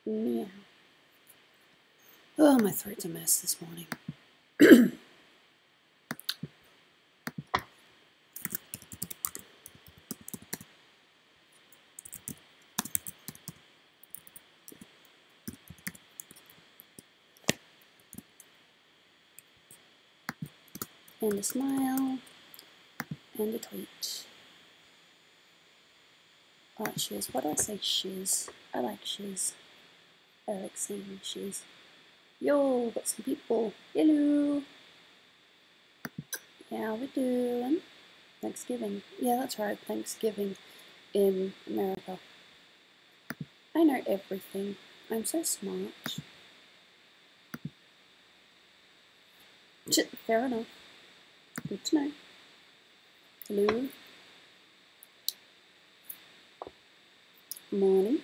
Yeah. Oh, my throat's a mess this morning. And a smile. And a tweet. Alright, shiz. Why do I say shiz? I like shiz. I like saying shiz. Yo, got some people. Hello. How we doing? Thanksgiving. Yeah, that's right. Thanksgiving in America. I know everything. I'm so smart. Fair enough. Good to know. Hello. Morning.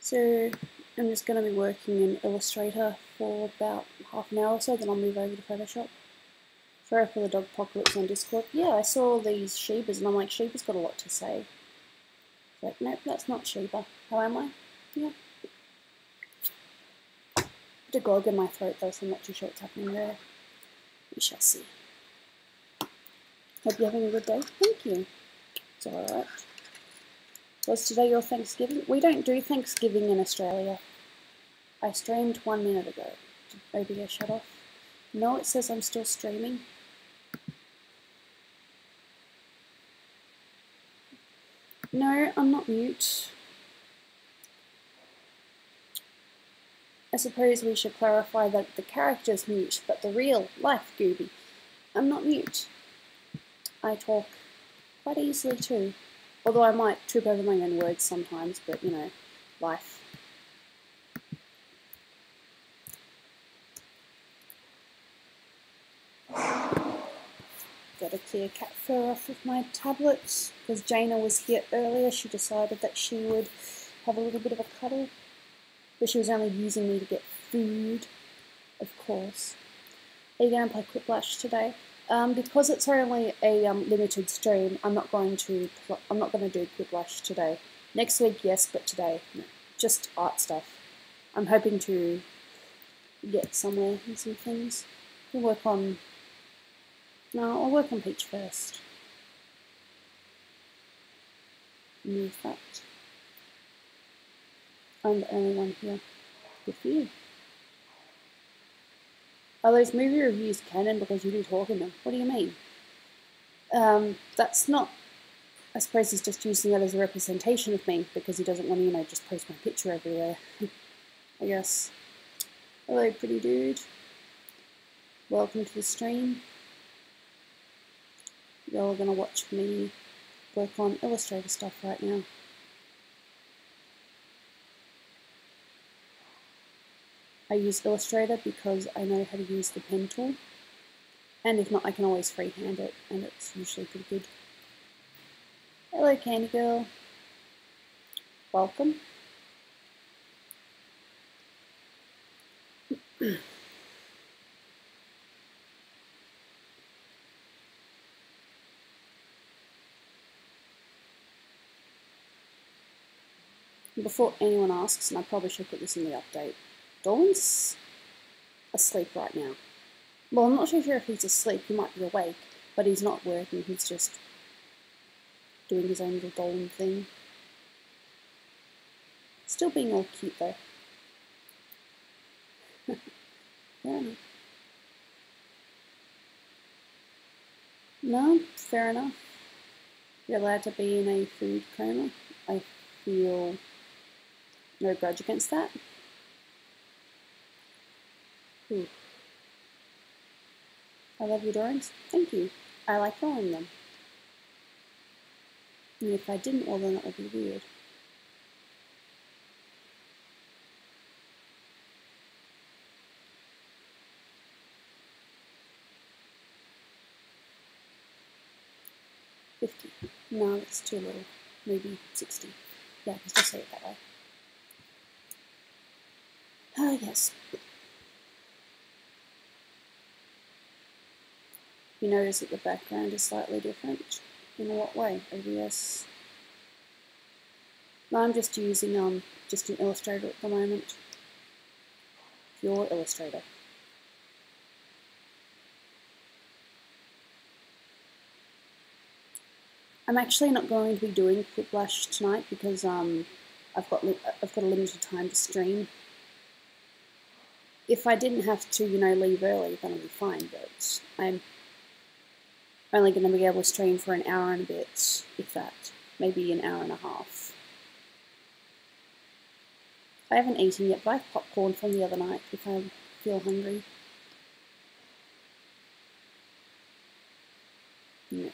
So I'm just going to be working in Illustrator for about half an hour or so, then I'll move over to Photoshop. Sorry for the dog apocalypse on Discord. Yeah, I saw these Shebas and I'm like, Sheba's got a lot to say. Like, nope, that's not Sheba. How am I? Yeah. Bit of grog in my throat though, so I'm not too sure what's happening there. We shall see. Hope you're having a good day. Thank you. It's alright. Was today your Thanksgiving? We don't do Thanksgiving in Australia. I streamed 1 minute ago. Did OBS shut off? No, it says I'm still streaming. No, I'm not mute. I suppose we should clarify that the character's mute, but the real life Gooby, I'm not mute. I talk quite easily too. Although I might trip over my own words sometimes, but you know, life. Got to clear cat fur off with my tablets. Because Jaina was here earlier, she decided that she would have a little bit of a cuddle. But she was only using me to get food, of course. Are you going to play Quiplash today? Because it's only a limited stream, I'm not going to do Quiplash today. Next week, yes, but today, no. Just art stuff. I'm hoping to get somewhere in some things. We'll work on... No, I'll work on Peach first. Move that. I'm the only one here. Good for you. Are those movie reviews canon because you do talk in them? What do you mean? That's not... I suppose he's just using that as a representation of me because he doesn't want to, you know, just post my picture everywhere. I guess. Hello, pretty dude. Welcome to the stream. You're going to watch me work on Illustrator stuff right now. I use Illustrator because I know how to use the pen tool. And if not, I can always freehand it, and it's usually pretty good. Hello, Candy Girl. Welcome. Before anyone asks, and I probably should put this in the update, Dolan's asleep right now. Well, I'm not sure if he's asleep, he might be awake, but he's not working, he's just doing his own little Dolan thing. Still being all cute though. Fair enough. No, fair enough. You're allowed to be in a food coma. I feel no grudge against that. Ooh. I love your drawings. Thank you. I like drawing them. And if I didn't, well then that would be weird. $50. No, it's too little. Maybe 60. Yeah, let's just say it that way. Ah, yes. You notice that the background is slightly different. In what way? OBS I'm just using just an Illustrator at the moment. Pure Illustrator. I'm actually not going to be doing Quick Blush tonight because I've got a limited time to stream. If I didn't have to, leave early, then I'd be fine. But I'm only going to be able to stream for an hour and a bit, if that, maybe an hour and a half. I haven't eaten yet, but I have popcorn from the other night if I feel hungry. No.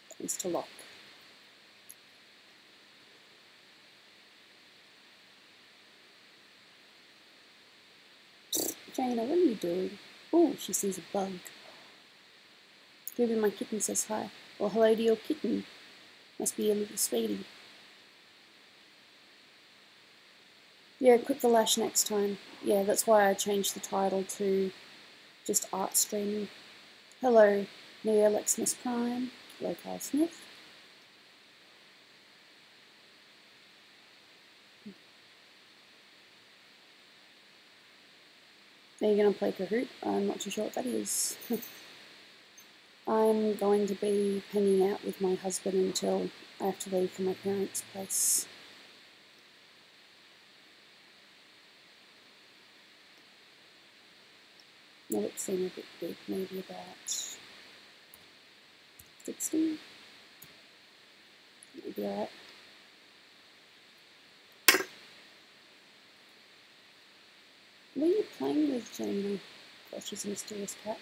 That needs to lock. Jaina, what are you doing? Oh, she sees a bug. Gooby, my kitten, says hi. Well, hello to your kitten. Must be a little sweetie. Yeah, Quit the Lash next time. Yeah, that's why I changed the title to just art streaming. Hello, Neo Lexmas Prime. Hello, Carl Smith. Are you going to play Kahoot? I'm not too sure what that is. I'm going to be hanging out with my husband until I have to leave for my parents' place. Well, it seemed a bit big, maybe about 60. That'll be alright. What are you playing with, Jamie? Oh, she's a mysterious cat.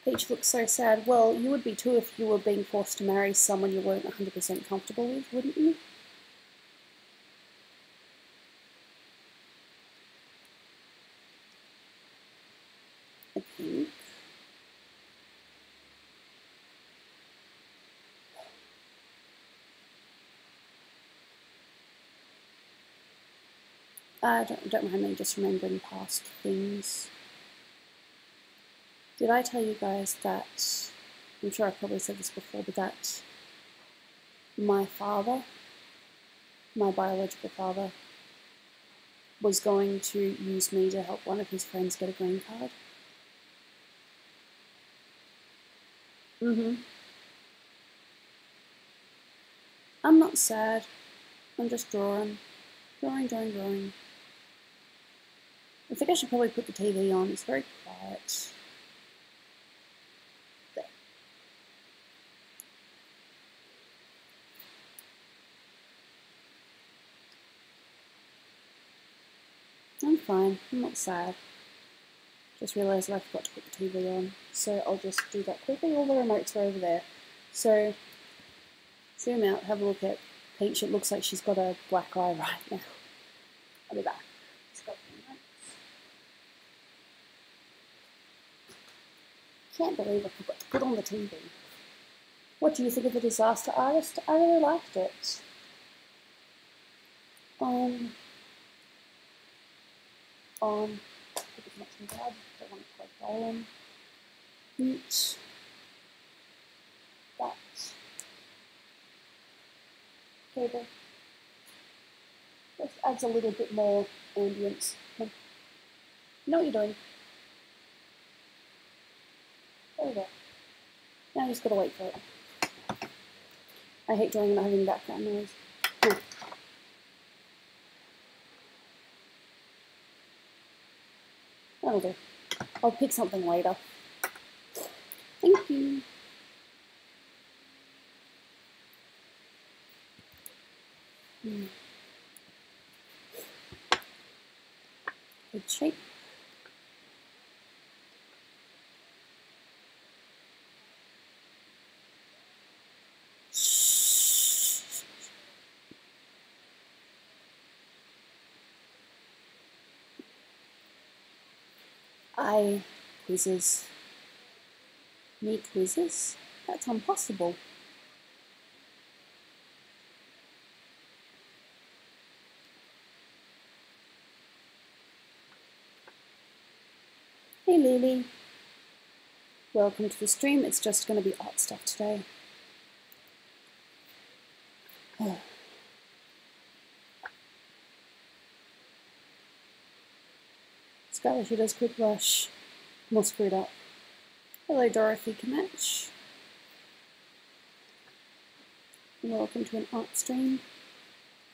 Peach looks so sad. Well, you would be too if you were being forced to marry someone you weren't 100% comfortable with, wouldn't you? I think. Don't mind me just remembering past things. Did I tell you guys that, I'm sure I probably said this before, but that my father, my biological father, was going to use me to help one of his friends get a green card? I'm not sad. I'm just drawing. Drawing. I think I should probably put the TV on. It's very quiet. There. I'm fine. I'm not sad. Just realised that I forgot to put the TV on. So I'll just do that quickly. All the remotes are over there. So zoom out, have a look at Peach. It looks like she's got a black eye right now. I'll be back. Can't believe I forgot to put on the TV. What do you think of The Disaster Artist? I really liked it. It was much in bad. Don't want to play Dolan. Mute. That. Cable. Just adds a little bit more ambience. You know what you're doing. There we go. Now you just gotta wait for it. I hate drawing and not having background noise. That'll do. I'll pick something later. Thank you. Good shape. Quizzes. Me quizzes? That's impossible. Hey Lily. Welcome to the stream. It's just going to be art stuff today. Scarlet, she does quick blush. More screwed up. Hello, Dorothy Kamach. Welcome to an art stream.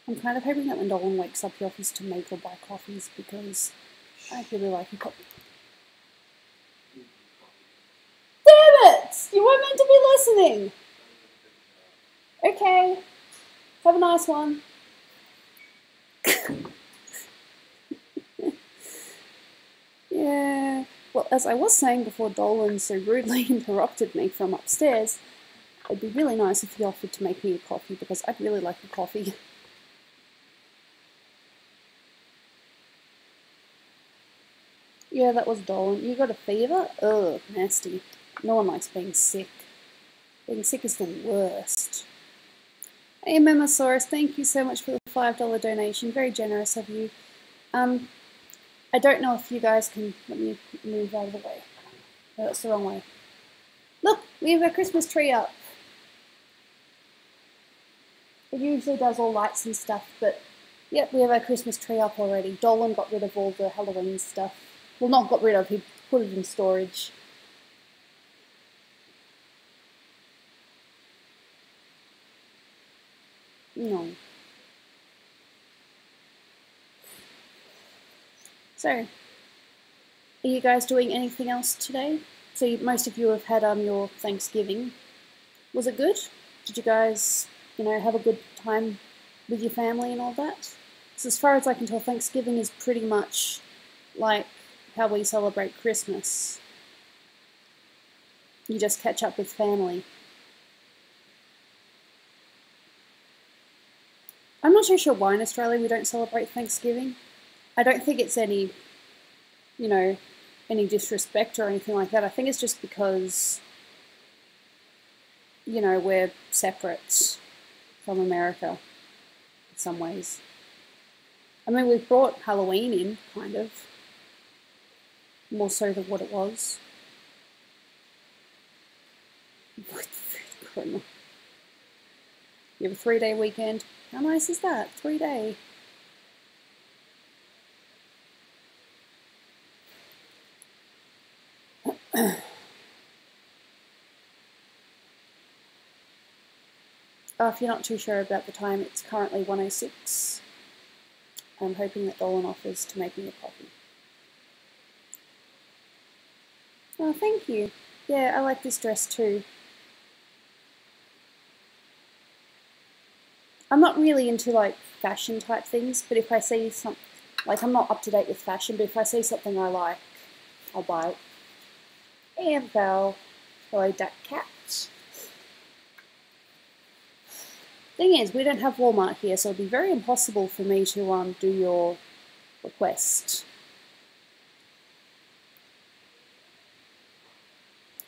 I'm kind of hoping that when Dolan wakes up, he offers to make or buy coffees because I really like a coffee. Damn it! You weren't meant to be listening! Okay. Have a nice one. Yeah. Well, as I was saying before Dolan so rudely interrupted me from upstairs, it'd be really nice if he offered to make me a coffee because I'd really like a coffee. Yeah, that was Dolan. You got a fever? Ugh, nasty. No one likes being sick. Being sick is the worst. Hey, Memosaurus, thank you so much for the $5 donation. Very generous of you. I don't know if you guys can... Let me move out of the way. No, that's the wrong way. Look, we have our Christmas tree up. It usually does all lights and stuff, but... Yep, we have our Christmas tree up already. Dolan got rid of all the Halloween stuff. Well, not got rid of, he put it in storage. No. So, are you guys doing anything else today? So most of you have had your Thanksgiving. Was it good? Did you guys, have a good time with your family and all that? So as far as I can tell, Thanksgiving is pretty much like how we celebrate Christmas. You just catch up with family. I'm not so sure why in Australia we don't celebrate Thanksgiving. I don't think it's any, any disrespect or anything like that. I think it's just because, we're separate from America in some ways. I mean, we've brought Halloween in, kind of. More so than what it was. You have a 3-day weekend. How nice is that? 3-day. If you're not too sure about the time, it's currently 1:06. I'm hoping that Dolan offers to make me a coffee. Oh, thank you. Yeah, I like this dress too. I'm not really into fashion type things, but if I see something, I'm not up to date with fashion, but if I see something I like, I'll buy it. Hey, Val. Hello, Duck Cat. Thing is, we don't have Walmart here, so it'd be very impossible for me to do your request.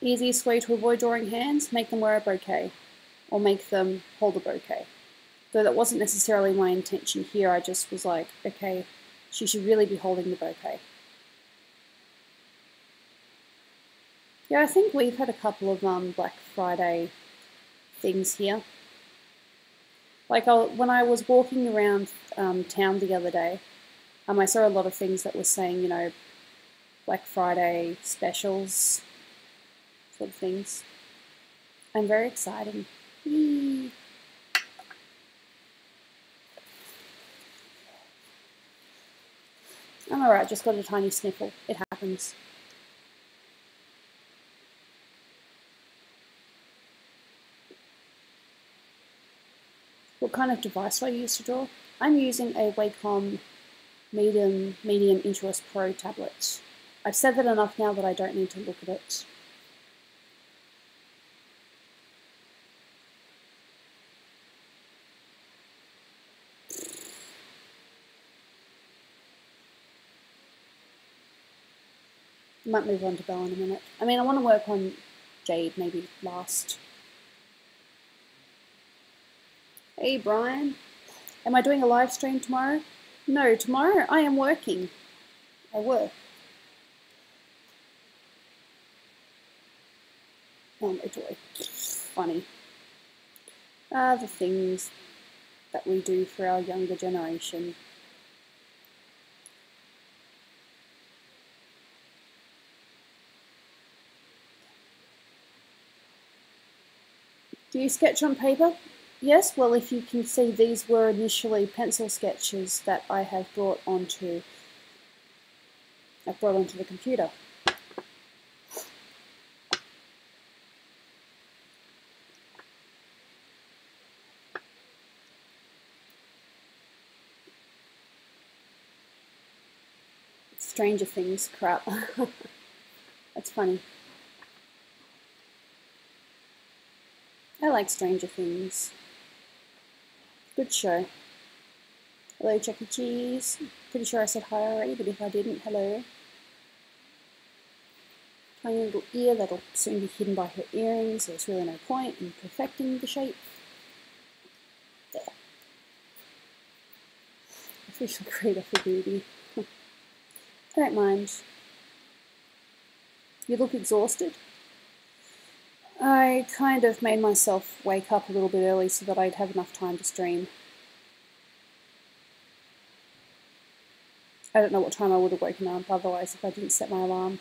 Easiest way to avoid drawing hands, make them wear a bouquet, or make them hold a bouquet. Though that wasn't necessarily my intention here, I just was like, okay, she should really be holding the bouquet. Yeah, I think we've had a couple of Black Friday things here. When I was walking around town the other day, I saw a lot of things that were saying, Black Friday specials, sort of things. I'm very excited. Yee. I'm alright, just got a tiny sniffle. It happens. What kind of device do I use to draw? I'm using a Wacom Medium Intuos Pro tablet. I've said that enough now that I don't need to look at it. I might move on to Belle in a minute. I mean, I want to work on Jade maybe last. Hey, Brian. Am I doing a live stream tomorrow? No, tomorrow I am working. I work. Oh my joy. Funny. The things. that we do for our younger generation. Do you sketch on paper? Yes, well, if you can see, these were initially pencil sketches that I have brought onto the computer. Stranger Things crap. That's funny. I like Stranger Things. Good show. Hello, Chuck E. Cheese. Pretty sure I said hi already, but if I didn't, hello. Tiny little ear that'll soon be hidden by her earrings. There's really no point in perfecting the shape. There. Official creator for Gooby. I don't mind. You look exhausted. I kind of made myself wake up a little bit early so that I'd have enough time to stream. I don't know what time I would have woken up otherwise if I didn't set my alarm.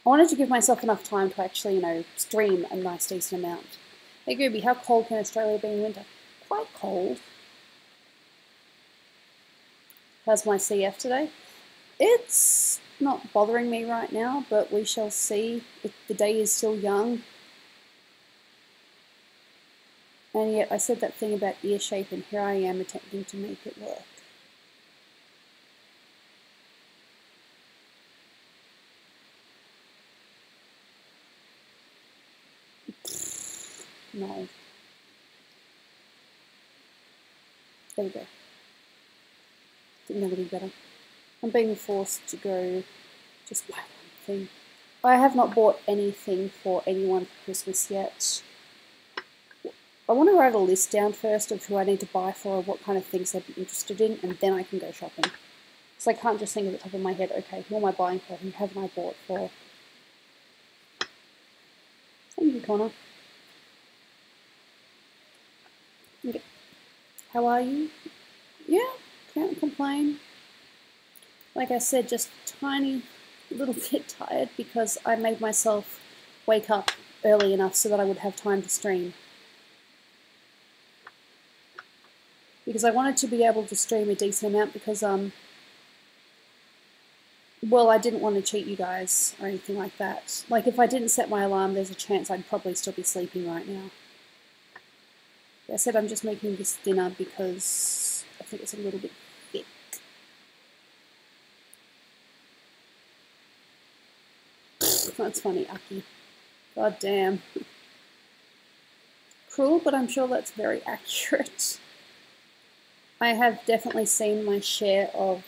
I wanted to give myself enough time to actually, stream a nice decent amount. Hey Gooby, how cold can Australia be in winter? Quite cold. How's my CF today? It's not bothering me right now, but we shall see. The day is still young. And yet I said that thing about ear shape and here I am attempting to make it work. No. There we go. Didn't know any better. I'm being forced to go just buy one thing. I have not bought anything for anyone for Christmas yet. I want to write a list down first of who I need to buy for or what kind of things they'd be interested in, and then I can go shopping. So I can't just think at the top of my head, okay, who am I buying for, who haven't I bought for? Thank you, Connor. Okay. How are you? Yeah, can't complain. Like I said, just tiny little bit tired because I made myself wake up early enough so that I would have time to stream. Because I wanted to be able to stream a decent amount because, well, I didn't want to cheat you guys or anything like that. Like, if I didn't set my alarm, there's a chance I'd probably still be sleeping right now. I said I'm just making this thinner because I think it's a little bit thick. That's funny, Aki. God damn. Cruel, but I'm sure that's very accurate. I have definitely seen my share of,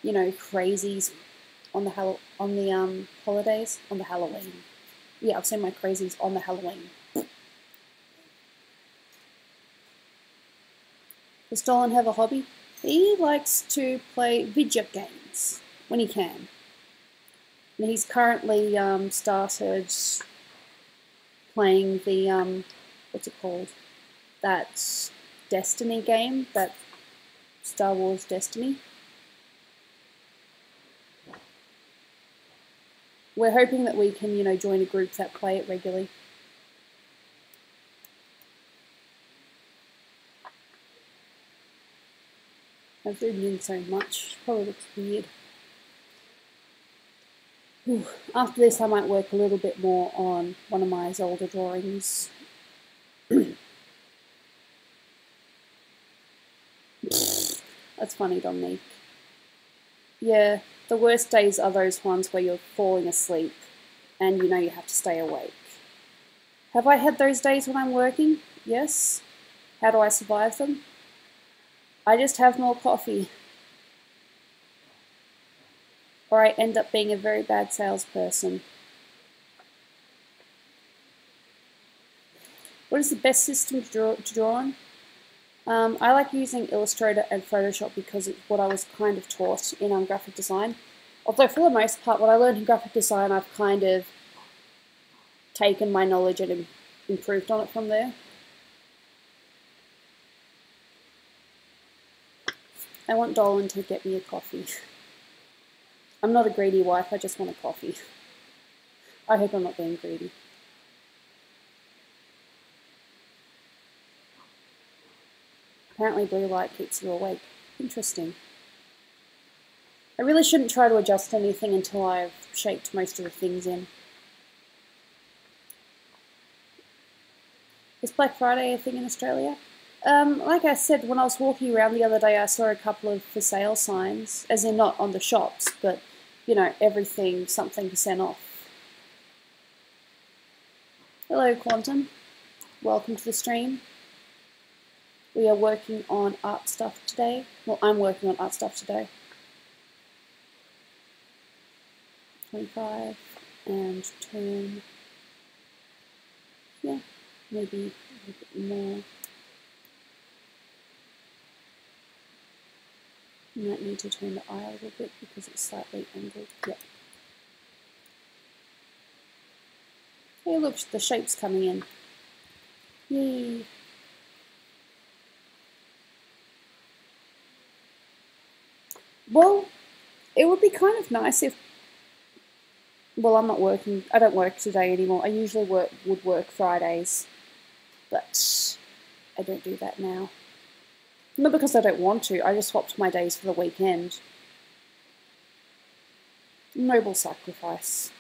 crazies on the holidays, on the Halloween. Yeah, I've seen my crazies on the Halloween. Does Dolan have a hobby? He likes to play video games when he can. And he's currently started playing the, what's it called? That Destiny game, that Star Wars Destiny. We're hoping that we can, join a group that play it regularly. I've zoomed in so much, probably looks weird. After this I might work a little bit more on one of my Zelda drawings. That's funny, Dominique. Yeah, the worst days are those ones where you're falling asleep and you have to stay awake. Have I had those days when I'm working? Yes. How do I survive them? I just have more coffee. Or I end up being a very bad salesperson. What is the best system to draw on? I like using Illustrator and Photoshop because it's what I was kind of taught in graphic design. Although for the most part, what I learned in graphic design, I've kind of taken my knowledge and improved on it from there. I want Dolan to get me a coffee. I'm not a greedy wife, I just want a coffee. I hope I'm not being greedy. Apparently blue light keeps you awake. Interesting. I really shouldn't try to adjust anything until I've shaped most of the things in. Is Black Friday a thing in Australia? Like I said, when I was walking around the other day, I saw a couple of for sale signs, as in not on the shops, but, you know, everything, something % off. Hello, Quantum. Welcome to the stream. We are working on art stuff today. Well, I'm working on art stuff today. 25 and turn, yeah, maybe a little bit more. You might need to turn the eye a little bit because it's slightly angled. Yep. Hey, look, the shape's coming in. Yay. Well, it would be kind of nice if, well, I'm not working, I don't work today anymore. I usually would work Fridays, but I don't do that now. Not because I don't want to, I just swapped my days for the weekend. Noble sacrifice.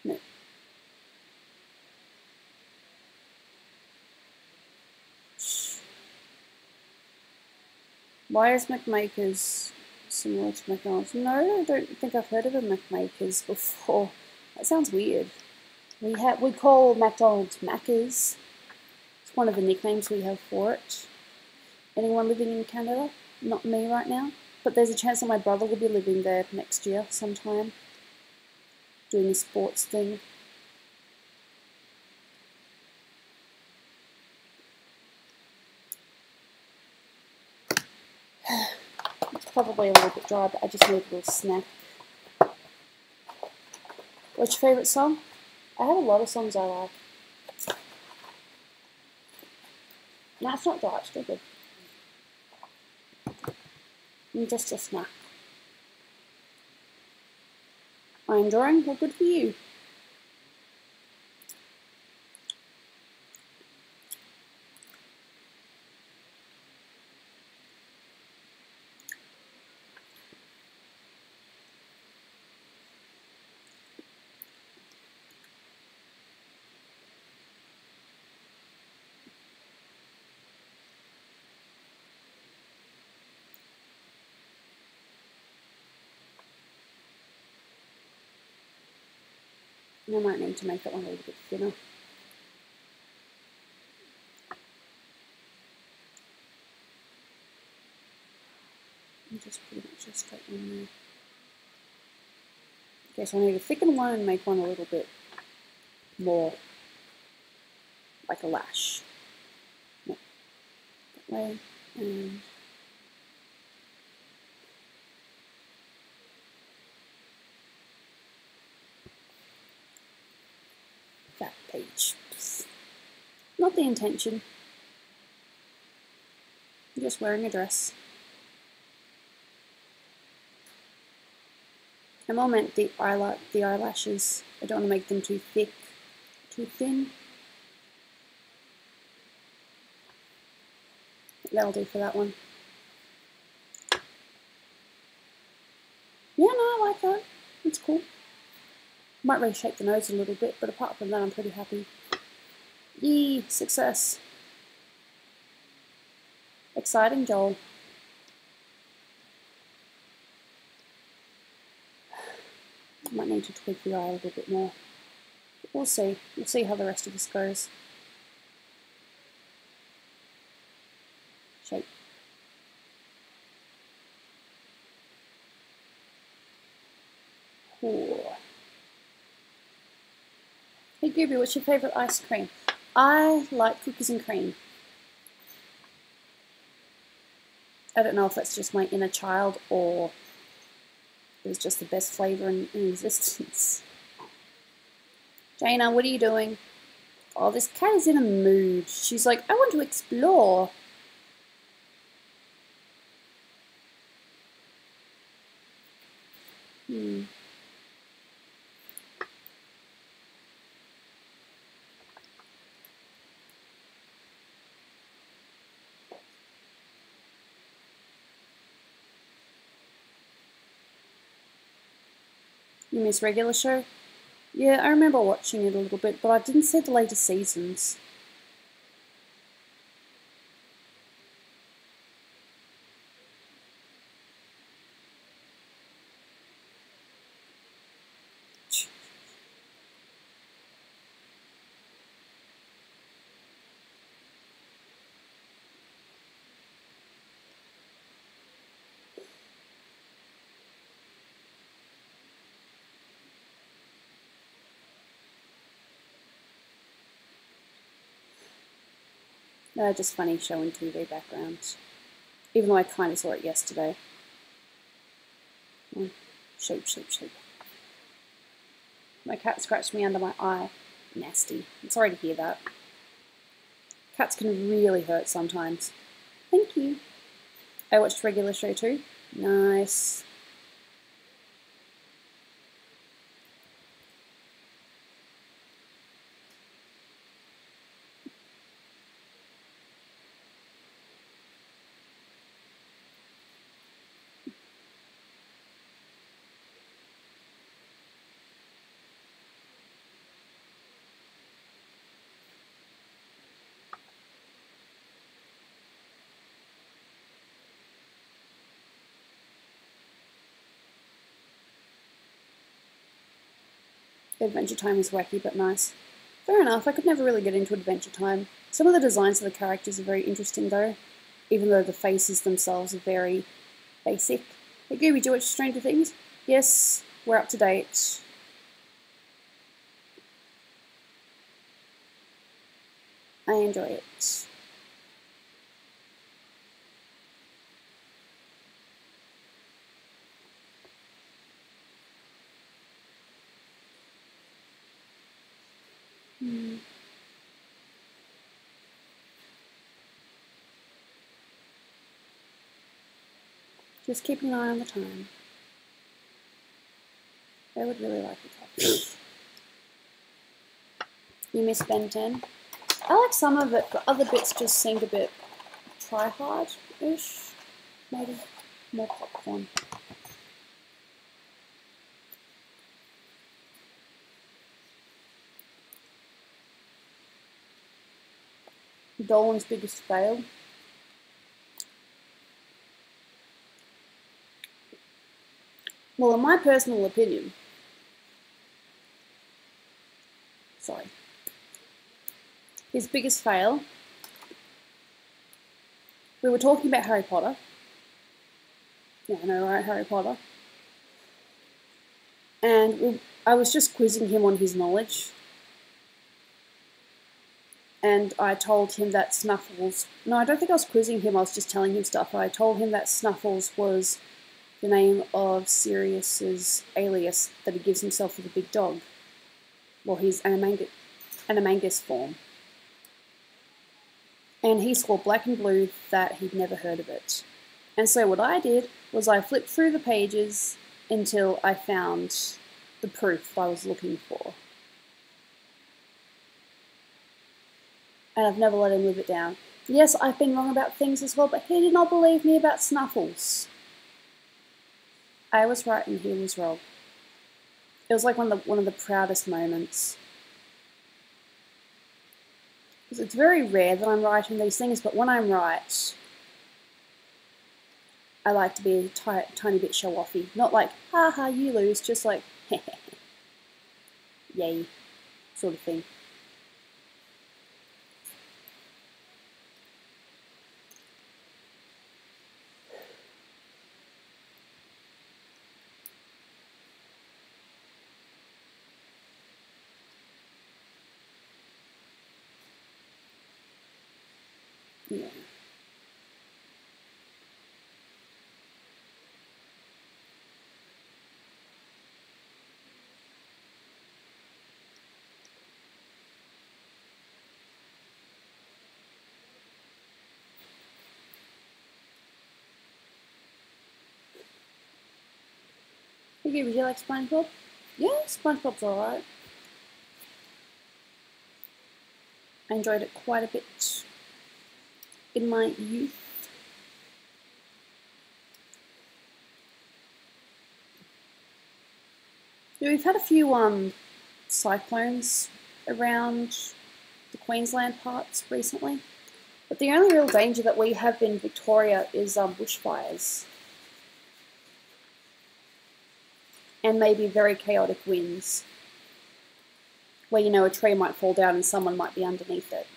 No. Why is McMakers similar to McDonald's? No, I don't think I've heard of a McMakers before. That sounds weird. We call McDonald's Maccas. It's one of the nicknames we have for it. Anyone living in Canada? Not me right now. But there's a chance that my brother will be living there next year sometime. Doing a sports thing. It's probably a little bit dry, but I just need a little snack. What's your favourite song? I have a lot of songs I like. No, it's not dry, it's still good. And just a snack. I'm drawing, well, good for you. I might need to make that one a little bit thinner. And just pretty much just straight on there. Okay, so I need to thicken one and make one a little bit more like a lash. Yep. That way, and that page. Not the intention. I'm just wearing a dress. I more meant the eyelashes. I don't want to make them too thick, too thin. That'll do for that one. Yeah, no, I like that. It's cool. Might reshape the nose a little bit, but apart from that, I'm pretty happy. Yee, success. Exciting, Joel. Might need to tweak the eye a little bit more. But we'll see. We'll see how the rest of this goes. Shape. Ooh. Hey Gooby, what's your favourite ice cream? I like cookies and cream. I don't know if that's just my inner child or it was just the best flavour in existence. Jaina, what are you doing? Oh, this cat is in a mood. She's like, I want to explore. You miss regular show? Yeah, I remember watching it a little bit, but I didn't see the later seasons. Just funny show and TV backgrounds. Even though I kind of saw it yesterday. Sheep, sheep, sheep. My cat scratched me under my eye. Nasty. I'm sorry to hear that. Cats can really hurt sometimes. Thank you. I watched regular show too. Nice. Adventure Time is wacky but nice. Fair enough, I could never really get into Adventure Time. Some of the designs of the characters are very interesting though, even though the faces themselves are very basic. Hey Gooby, do you watch Stranger Things? Yes, we're up to date. I enjoy it. Just keeping an eye on the time. I would really like it. You miss Ben 10? I like some of it, but other bits just seemed a bit try-hard-ish. Maybe more popcorn. Dolan's biggest fail. Well, in my personal opinion, his biggest fail, we were talking about Harry Potter. Yeah, I know, right, Harry Potter. And I was just quizzing him on his knowledge. And I told him that Snuffles... No, I don't think I was quizzing him, I was just telling him stuff. I told him that Snuffles was the name of Sirius's alias that he gives himself for the big dog. Well, his Animangus form. And he swore black and blue that he'd never heard of it. And so what I did was I flipped through the pages until I found the proof I was looking for. And I've never let him live it down. Yes, I've been wrong about things as well, but he did not believe me about Snuffles. I was right and he was wrong. It was like one of the proudest moments. It's very rare that I'm right in these things, but when I'm right, I like to be a tiny bit show-offy. Not like, haha, you lose, just like, yay, sort of thing. Yeah. Okay, would you like SpongeBob? Yeah, SpongeBob's alright. I enjoyed it quite a bit in my youth. Yeah, we've had a few cyclones around the Queensland parts recently, but the only real danger that we have in Victoria is bushfires and maybe very chaotic winds, where a tree might fall down and someone might be underneath it.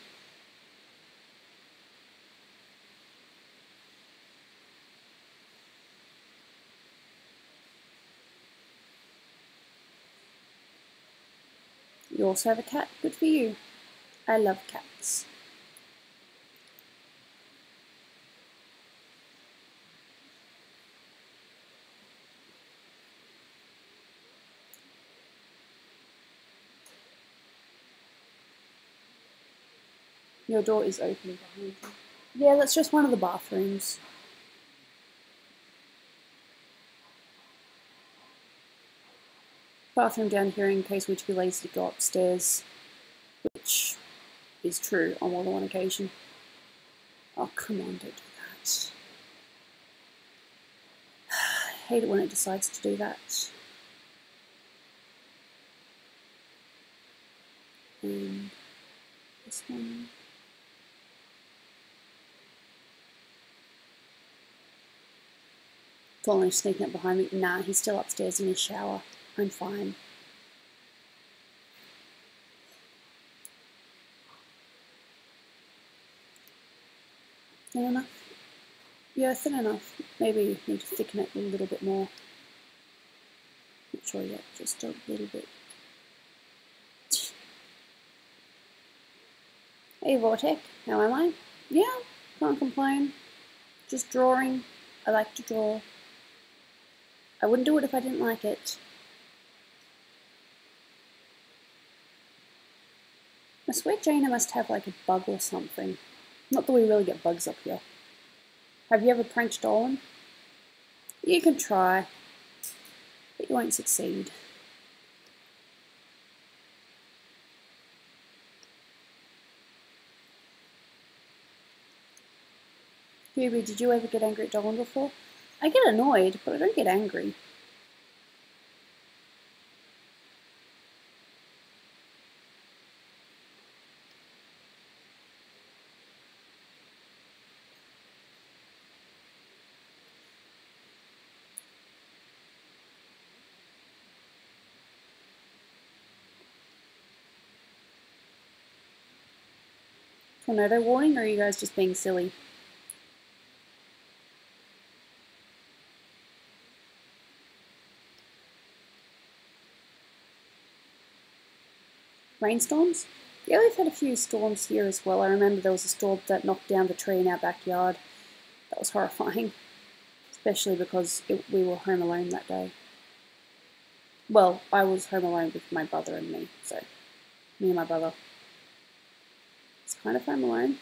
You also have a cat. Good for you. I love cats. Your door is open behind you. Yeah, that's just one of the bathrooms. Bathroom down here in case we're too lazy to go upstairs, which is true on more than one occasion. Oh, come on, don't do that. I hate it when it decides to do that. And this one. Dolan is sneaking up behind me. Nah, he's still upstairs in his shower. I'm fine. Thin enough? Yeah, thin enough. Maybe you need to thicken it a little bit more. Not sure yet, just a little bit. Hey Vortec, how am I? Yeah, can't complain. Just drawing. I like to draw. I wouldn't do it if I didn't like it. I swear Jaina must have like a bug or something. Not that we really get bugs up here. Have you ever pranked Dolan? You can try, but you won't succeed. Gooby, did you ever get angry at Dolan before? I get annoyed, but I don't get angry. Tornado warning, or are you guys just being silly? Rainstorms? Yeah, we've had a few storms here as well. I remember there was a storm that knocked down the tree in our backyard. That was horrifying, especially because we were home alone that day. Well, I was home alone with my brother and me, so me and my brother. It's kind of home alone.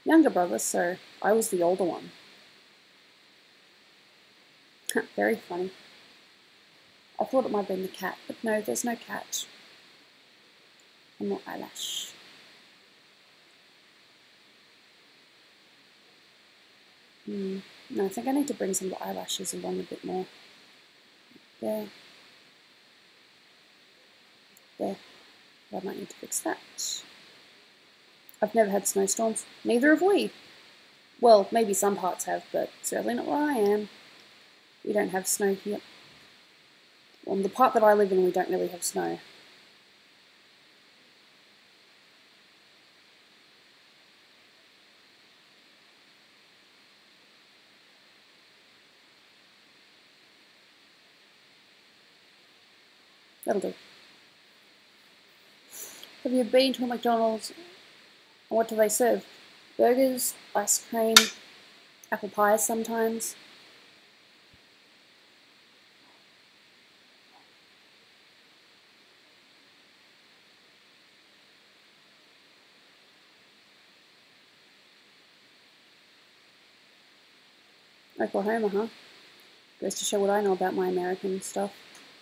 Younger brother, so I was the older one. Very funny. I thought it might have been the cat, but no, there's no cat. And more eyelash. No, I think I need to bring some of the eyelashes along a bit more. There. There. I might need to fix that. I've never had snowstorms. Neither have we. Well, maybe some parts have, but certainly not where I am. We don't have snow here. Well, the part that I live in, we don't really have snow. That'll do. Have you been to a McDonald's? And what do they serve? Burgers, ice cream, apple pies sometimes. Oklahoma, huh? Goes to show what I know about my American stuff.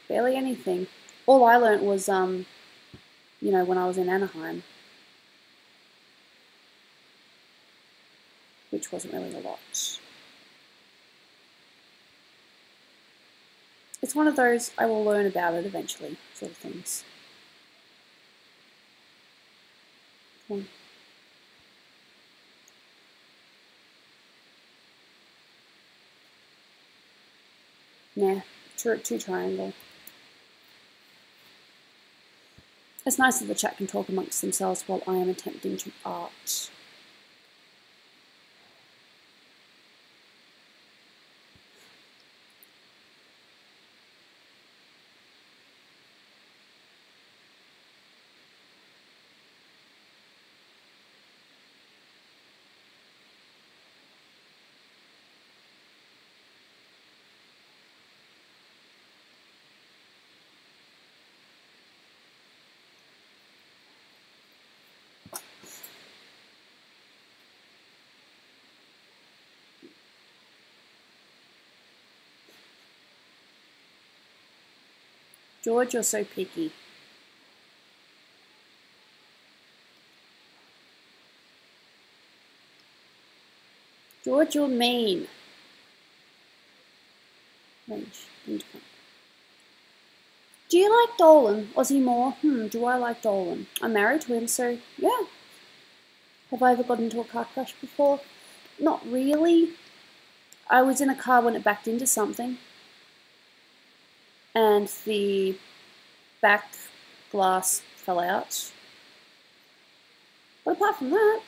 Barely anything. All I learnt was, when I was in Anaheim. Which wasn't really a lot. it's one of those I will learn about it eventually sort of things. Nah, too triangle. It's nice that the chat can talk amongst themselves while I am attempting to art. George, you're so picky. George, you're mean. Range. Do you like Dolan? Aussie Moore? Do I like Dolan? I'm married to him, so yeah. Have I ever got into a car crash before? Not really. I was in a car when it backed into something, and the back glass fell out. But apart from that,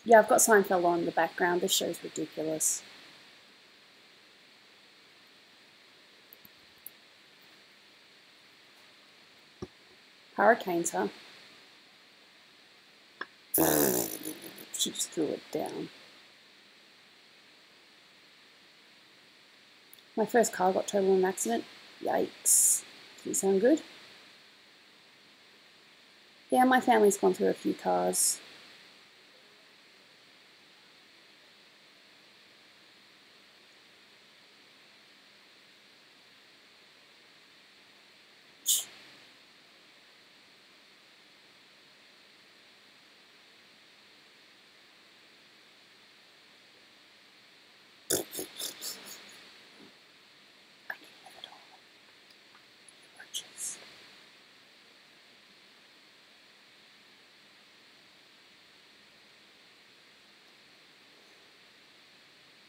yeah, I've got Seinfeld on in the background. This show's ridiculous. Hurricanes, huh? She just threw it down. My first car got totaled in an accident. Yikes. Doesn't sound good. Yeah, my family's gone through a few cars.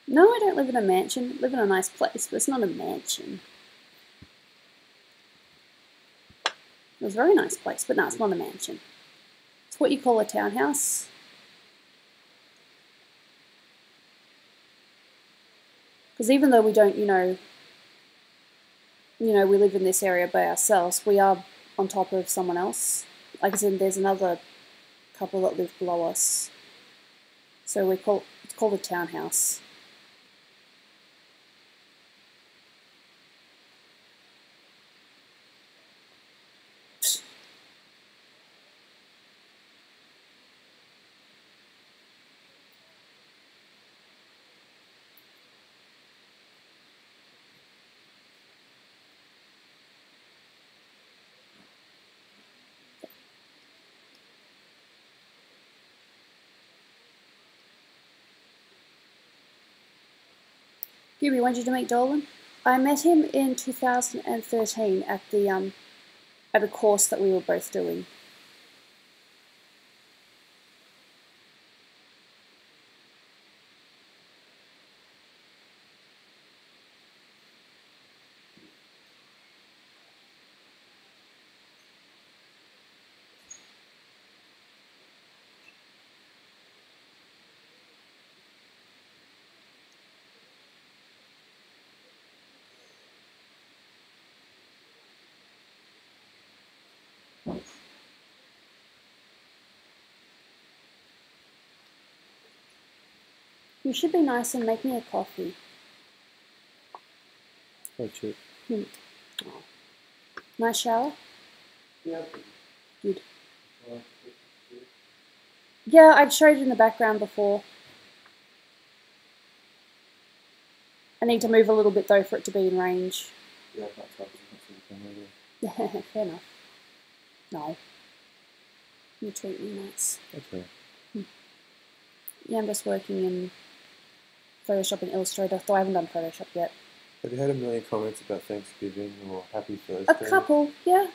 No, I don't live in a mansion. I live in a nice place, but it's not a mansion. It was a very nice place, but no, it's not a mansion. It's what you call a townhouse. Because even though we don't, we live in this area by ourselves, we are on top of someone else. Like I said, there's another couple that live below us. So it's called a townhouse. Gooby, when did you meet Dolan? I met him in 2013 at a course that we were both doing. You should be nice and make me a coffee. Oh, cheap. Oh. Nice shower? Yeah. Good. Yeah, I've showed it in the background before. I need to move a little bit though for it to be in range. Yeah, that's not see the camera Yeah, fair enough. No. You treat me nice. Okay. Yeah, I'm just working in Photoshop and Illustrator, though I haven't done Photoshop yet. Have you had a million comments about Thanksgiving or Happy Thursday? A couple, yeah.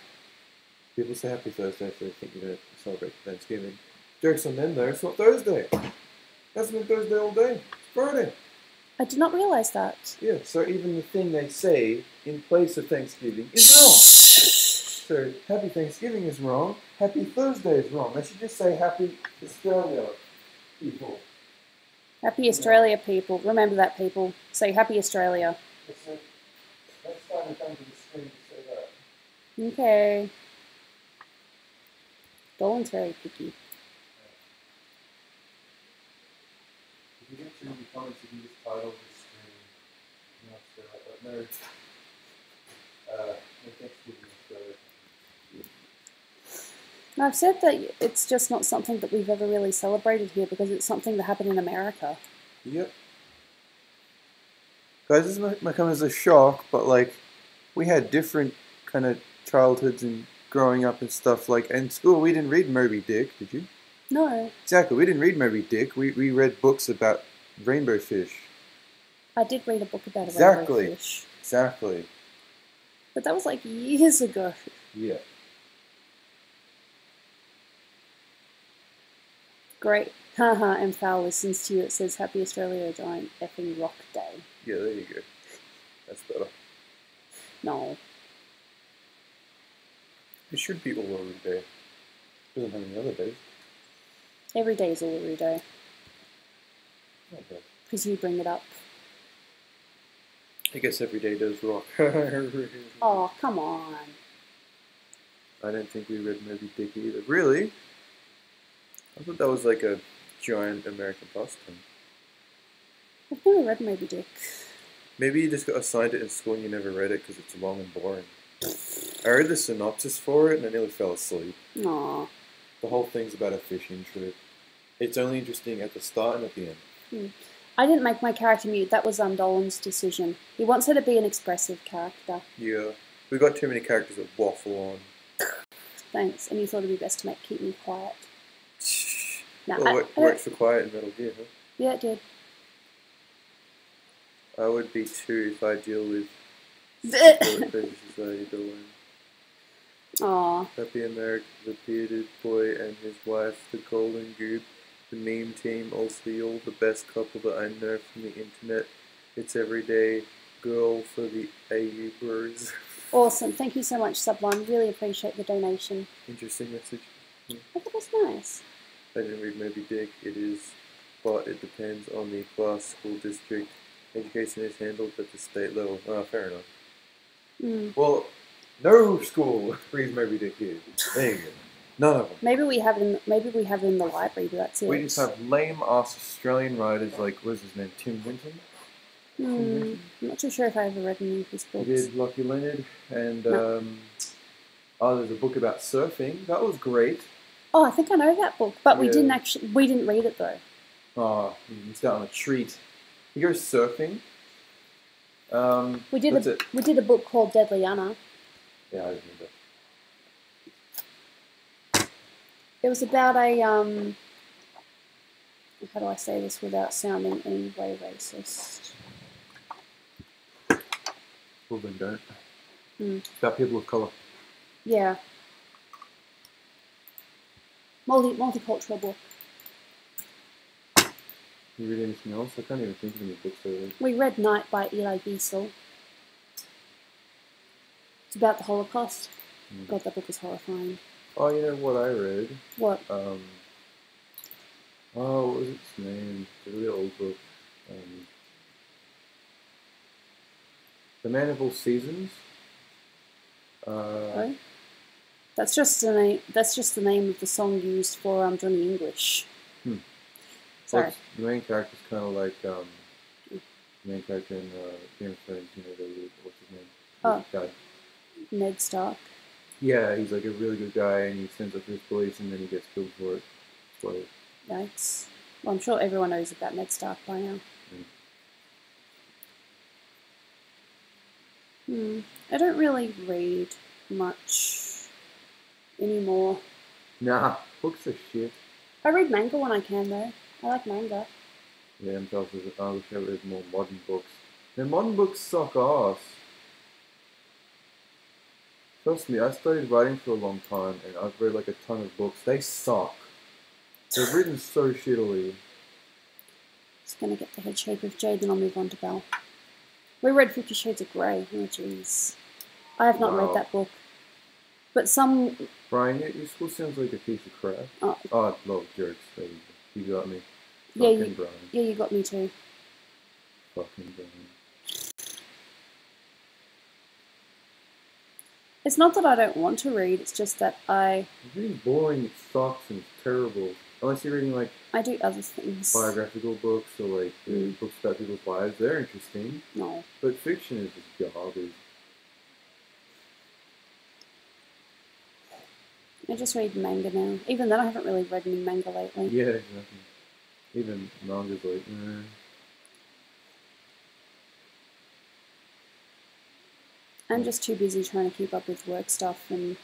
People say Happy Thursday if they think you don't celebrate Thanksgiving. Jokes on them though, it's not Thursday. Hasn't been Thursday all day. It's Friday. I did not realise that. Yeah, so even the thing they say in place of Thanksgiving is wrong. So Happy Thanksgiving is wrong. Happy Thursday is wrong. They should just say Happy Australia, people. Happy Australia, people. Remember that, people. Say Happy Australia. Next time we come to the screen, say that. Okay. Dolan's very picky. If you get too many comments, you can just title the stream. But no Thanksgiving Australia. And I've said that it's just not something that we've ever really celebrated here because it's something that happened in America. Yep. Guys, this might come as a shock, but like, we had different kind of childhoods and growing up and stuff. Like, in school, we didn't read Moby Dick, did you? No. Exactly, we didn't read Moby Dick. We read books about rainbow fish. I did read a book about a rainbow fish. Exactly. But that was like years ago. Yeah. Great. Haha, and Fowl listens to you. It says Happy Australia, a giant effing rock day. Yeah, there you go. That's better. No. It should be Uluru Day. Doesn't have any other days. Every day is Uluru Day. Okay. Because you bring it up. I guess every day does rock. Oh, come on. I don't think we read Moby Dick either. Really? I thought that was like a giant American pastime. I've never read Moby Dick. Maybe you just got assigned it in school and you never read it because it's long and boring. I read the synopsis for it and I nearly fell asleep. Aw. The whole thing's about a fishing trip. It's only interesting at the start and at the end. I didn't make my character mute. That was Dolan's decision. He wants her to be an expressive character. Yeah. We got too many characters that waffle on. Thanks. And you thought it'd be best to keep me quiet. No, Well, it worked for quiet in Metal Gear, huh? Yeah, it did. I would be too if I deal with Crazy Society Dolan. Aww. Happy America, the bearded boy and his wife, the golden goob, the meme team, also all the best couple that I know from the internet. It's everyday girl for the AU Bros. Awesome. Thank you so much, Sublime. Really appreciate the donation. Interesting message. I thought it was nice. I didn't read Moby Dick. It is, but it depends on the class, school district. Education is handled at the state level. Oh, fair enough. Well, no school reads Moby Dick here. There you go. None of them. Maybe we have it in the library, but that's it. We just have lame ass Australian writers like, what's his name, Tim Hinton? I'm not too sure if I ever read any of his books. He did Lockie Leonard, and there's a book about surfing. That was great. Oh, I think I know that book, but we didn't read it though. Oh, you missed out on a treat. He goes surfing. We did a book called Deadly Anna. Yeah, I remember. It was about a how do I say this without sounding any way racist? Well, then don't. It's about people of colour. Yeah. Multicultural book. You read anything else? I can't even think of any books I read. We read Night by Eli Wiesel. It's about the Holocaust. God, that book was horrifying. Oh, you know what I read? What? Oh, what was its name? It's a real old book. The Man of All Seasons. Oh? That's just the name. That's just the name of the song used for Johnny English. Sorry. Well, the main character's kind of like the main character in Game of Thrones. You know, what's his name? Oh. Guy. Ned Stark. Yeah, he's like a really good guy, and he sends up his police, and then he gets killed for it. Yikes. Well, I'm sure everyone knows about Ned Stark by now. I don't really read much anymore. Nah, books are shit. I read manga when I can, though. I like manga. Yeah, I'm jealous. I wish I read more modern books. The modern books suck ass. Trust me, I studied writing for a long time, and I've read like a ton of books. They suck. They're written so shittily. Just gonna get the head shape of Jade, then I'll move on to Belle. We read 50 Shades of Grey. Oh, jeez. I have not read that book. But some... Brian, your school sounds like a piece of crap. Oh, love jokes. You got me. Fucking Brian. Yeah, you got me too. Fucking Brian. It's not that I don't want to read, it's just that It's really boring, it sucks, and it's terrible. Unless you're reading, like... I do other things. Biographical books, or, like, books about people's lives. They're interesting. No. But fiction is just garbage. I just read manga now. Even then, I haven't really read any manga lately. Yeah, exactly. Even manga's like, I'm just too busy trying to keep up with work stuff and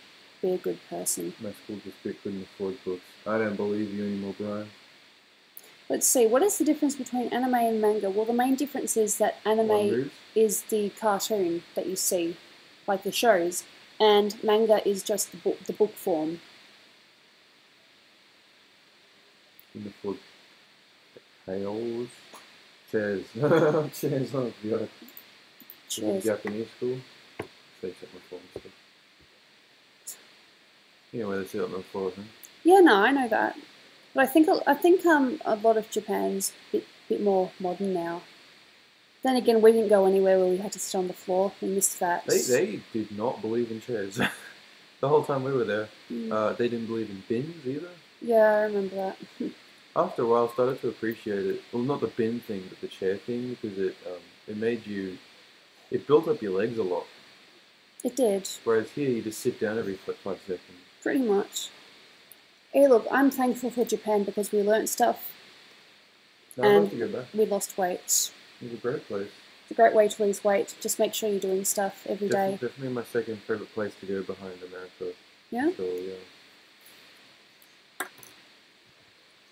be a good person. My school district couldn't afford books. I don't believe you anymore, Brian. Let's see, what is the difference between anime and manga? Well, the main difference is that anime is the cartoon that you see, like the shows, and manga is just the book form. Couldn't afford tails. Chairs. Chairs, oh god. Chairs. Japanese school. They set my phone stuff. You know where they sit on the floor, huh? Yeah, no, I know that. But I think a lot of Japan's bit more modern now. Then again, we didn't go anywhere where we had to sit on the floor. We missed that. They did not believe in chairs. The whole time we were there. They didn't believe in bins either. Yeah, I remember that. After a while, I started to appreciate it. Well, not the bin thing, but the chair thing, because it made you... It built up your legs a lot. It did. Whereas here, you just sit down every 5 seconds. Pretty much. Hey, look, I'm thankful for Japan because we learnt stuff. I'd to go back. We lost weight. It's a great place. It's a great way to lose weight. Just make sure you're doing stuff every day. Definitely my second favourite place to go behind America. Yeah? So, yeah.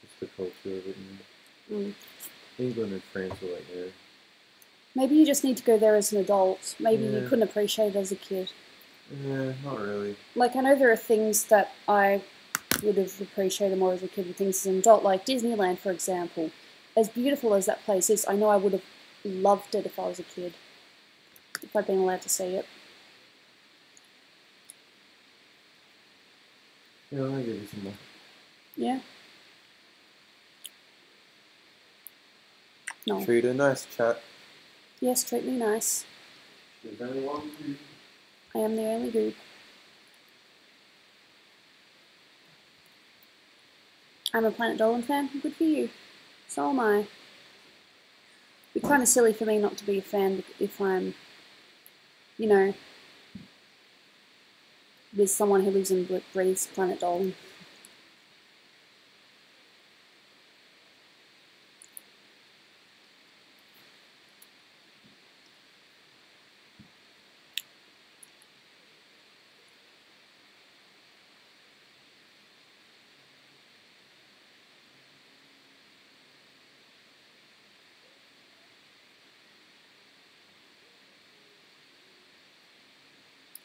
Just the culture of it. England and France are like, yeah. Maybe you just need to go there as an adult. Maybe you couldn't appreciate it as a kid. Yeah, not really. Like, I know there are things that I would have appreciated more as a kid and things as an adult, like Disneyland, for example. As beautiful as that place is, I know I would have loved it if I was a kid. If I'd been allowed to see it. Yeah, I'll give you some more. Yeah? No. Treat her nice, chat. Yes, treat me nice. There's only one Gooby. I am the only Goob. I'm a Planet Dolan fan. Good for you. So am I. It'd be kind of silly for me not to be a fan if I'm, you know, with someone who lives and breathes Planet Dolan.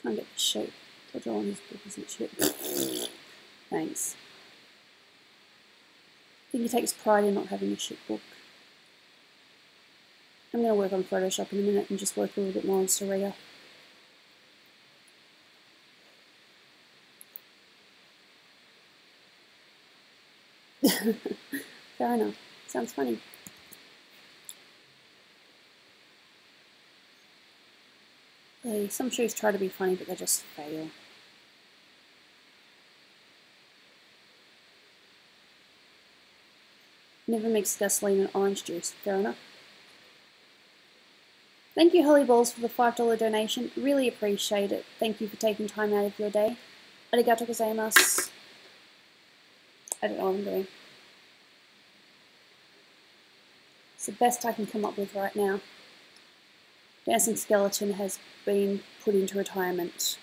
Can't get the shape. I'll draw on his book, isn't shit. Thanks. I think he takes pride in not having a shit book. I'm going to work on Photoshop in a minute and just work a little bit more on Surreal. Fair enough. Sounds funny. Some shows try to be funny, but they just fail. Never mix gasoline and orange juice. Fair enough. Thank you, Holly Balls, for the $5 donation. Really appreciate it. Thank you for taking time out of your day. Arigato gozaimasu. I don't know what I'm doing. It's the best I can come up with right now. Dancing Skeleton has been put into retirement.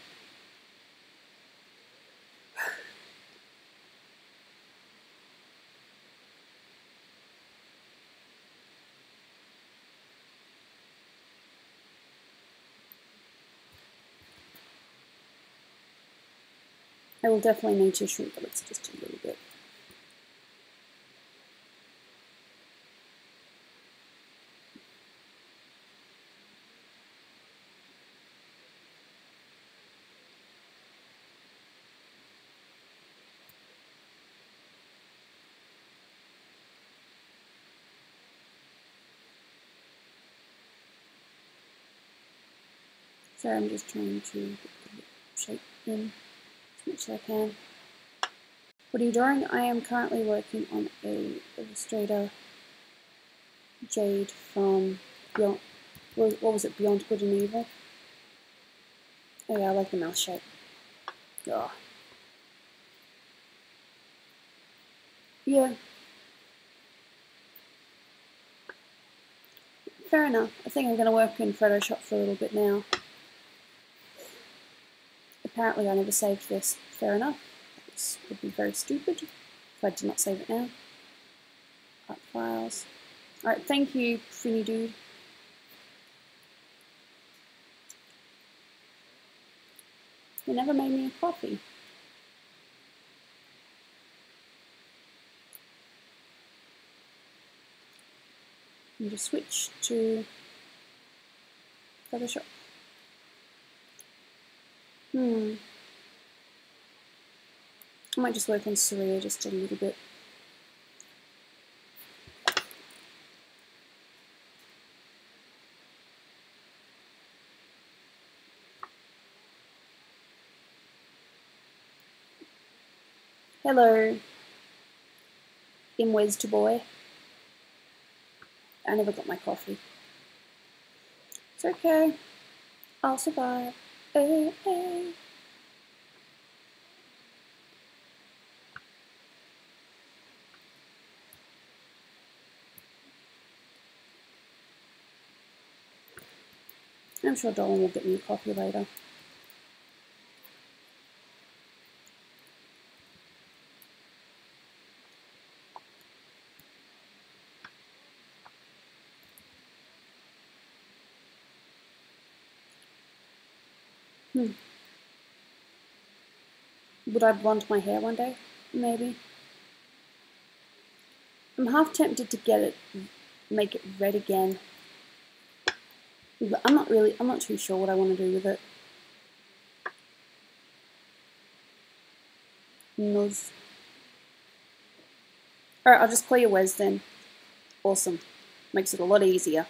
I will definitely need to shrink the lips just a little bit. So I'm just trying to get the shape in as much as I can. What are you drawing? I am currently working on a Illustrator Jade from Beyond, what was it, Beyond Good and Evil? Oh yeah, I like the mouth shape. Oh. Yeah. Fair enough. I think I'm going to work in Photoshop for a little bit now. Apparently I never saved this. Fair enough. This would be very stupid if I did not save it now. Art files. Alright, thank you, Finny Dude. You never made me a coffee. And just switch to Photoshop. I might just work on Surreal just a little bit. Hello, Imwes to boy. I never got my coffee. It's okay. I'll survive. Hey, hey. I'm sure Dolan will get me a coffee later. Would I blonde my hair one day? Maybe. I'm half tempted to get it, make it red again. But I'm not too sure what I want to do with it. Nose. Alright, I'll just play your Wes then. Awesome. Makes it a lot easier.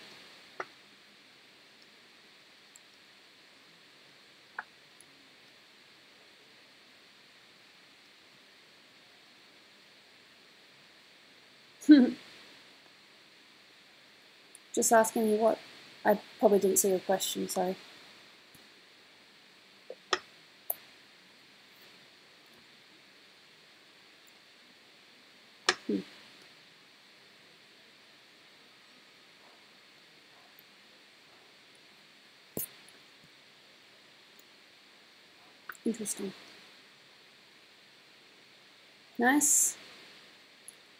Just asking you what? I probably didn't see your question, sorry. Interesting. Nice.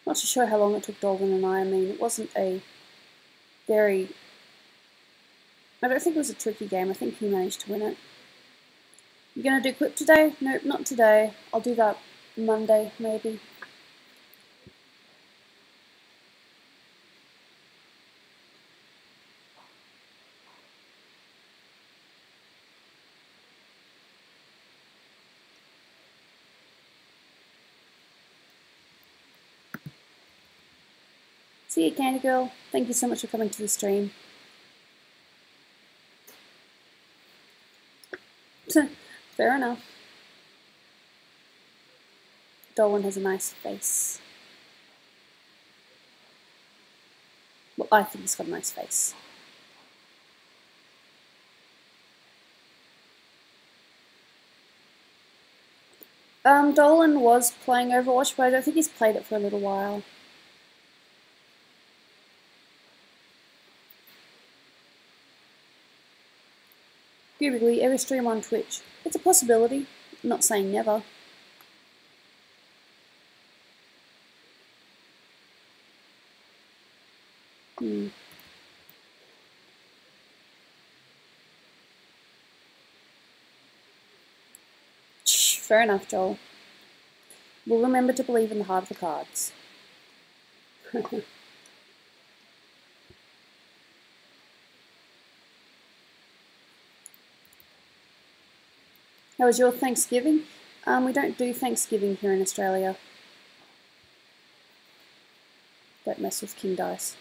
Not too sure how long it took Dolan and I mean, it wasn't a very... I don't think it was a tricky game. I think he managed to win it. You gonna do Quip today? Nope, not today. I'll do that Monday, maybe. See you, Candy Girl. Thank you so much for coming to the stream. Fair enough. Dolan has a nice face. Well, I think he's got a nice face. Dolan was playing Overwatch, but I don't think he's played it for a little while. Gooby, every stream on Twitch. It's a possibility. I'm not saying never. Fair enough, Joel. We'll remember to believe in the heart of the cards. How was your Thanksgiving? We don't do Thanksgiving here in Australia. Don't mess with King Dice.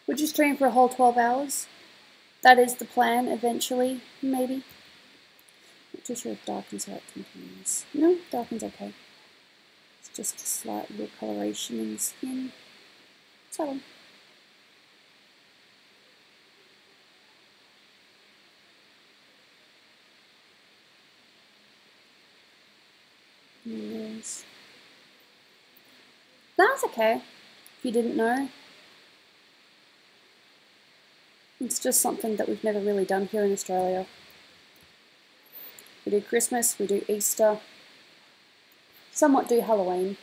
Would you stream for a whole 12 hours? That is the plan eventually, maybe. Not too sure if darkens how it continues. No, darken's okay. It's just a slight little coloration in the skin. Subtle. Yes. That's okay, if you didn't know. It's just something that we've never really done here in Australia. We do Christmas, we do Easter, somewhat do Halloween.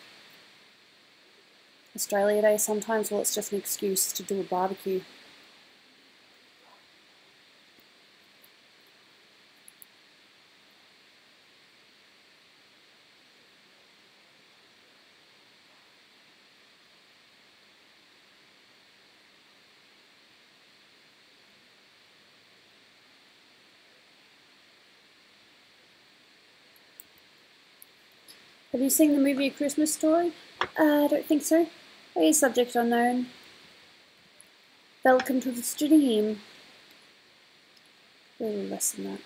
Australia Day sometimes, well, it's just an excuse to do a barbecue. Have you seen the movie A Christmas Story? I don't think so. Oh, subject unknown. Welcome to the stream. A little less than that.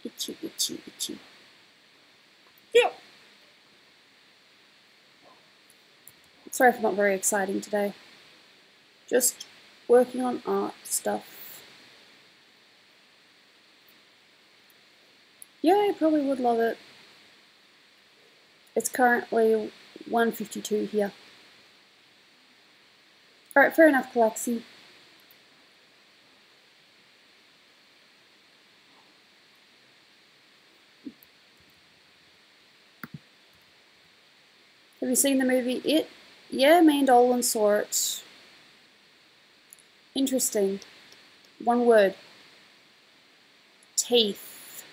Itchy, itchy, itchy. Yeah. Sorry if I'm not very exciting today. Just working on art stuff. Yeah, I probably would love it. It's currently 1:52 here. Alright, fair enough, Galaxy. Have you seen the movie It? Yeah, me and Dolan saw it. Interesting. One word. Teeth.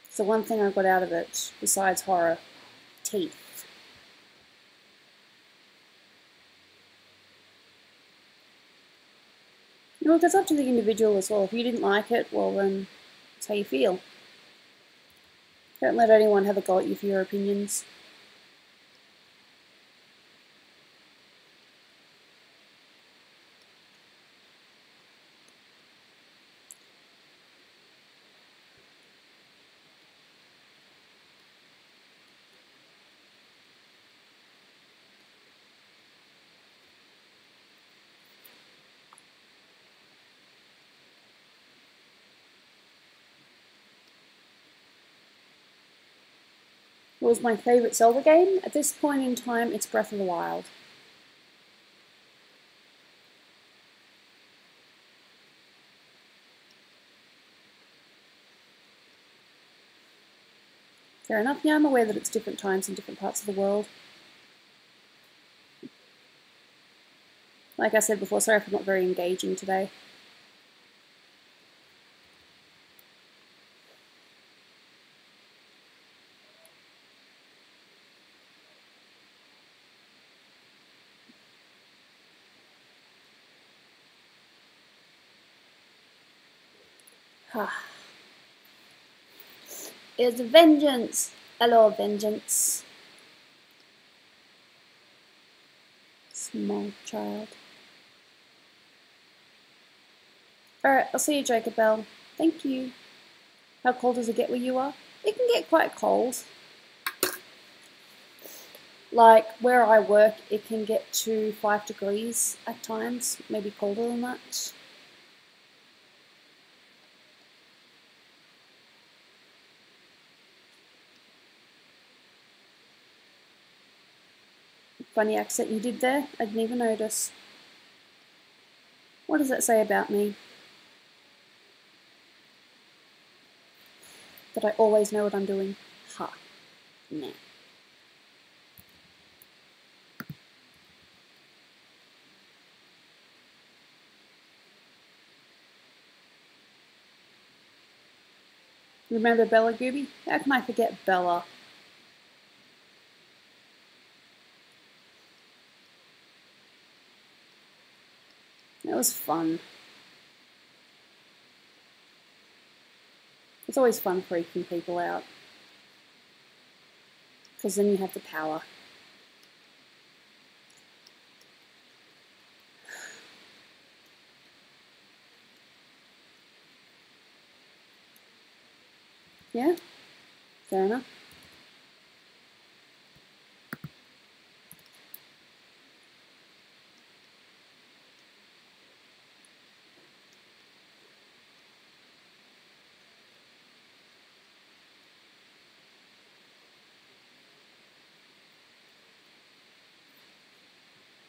It's the one thing I got out of it, besides horror. Teeth. Look, it's up to the individual as well. If you didn't like it, well then, that's how you feel. Don't let anyone have a go at you for your opinions. What was my favourite Zelda game? At this point in time, it's Breath of the Wild. Fair enough, yeah, I'm aware that it's different times in different parts of the world. Like I said before, sorry if I'm not very engaging today. It's vengeance! Hello, vengeance. Small child. Alright, I'll see you, Jacob Bell. Thank you. How cold does it get where you are? It can get quite cold. Like where I work, it can get to 5 degrees at times, maybe colder than that. Funny accent you did there, I didn't even notice. What does that say about me? That I always know what I'm doing? Ha. Nah. Remember Bella, Gooby? How can I forget Bella? It was fun. It's always fun freaking people out. Because then you have the power. Yeah? Fair enough.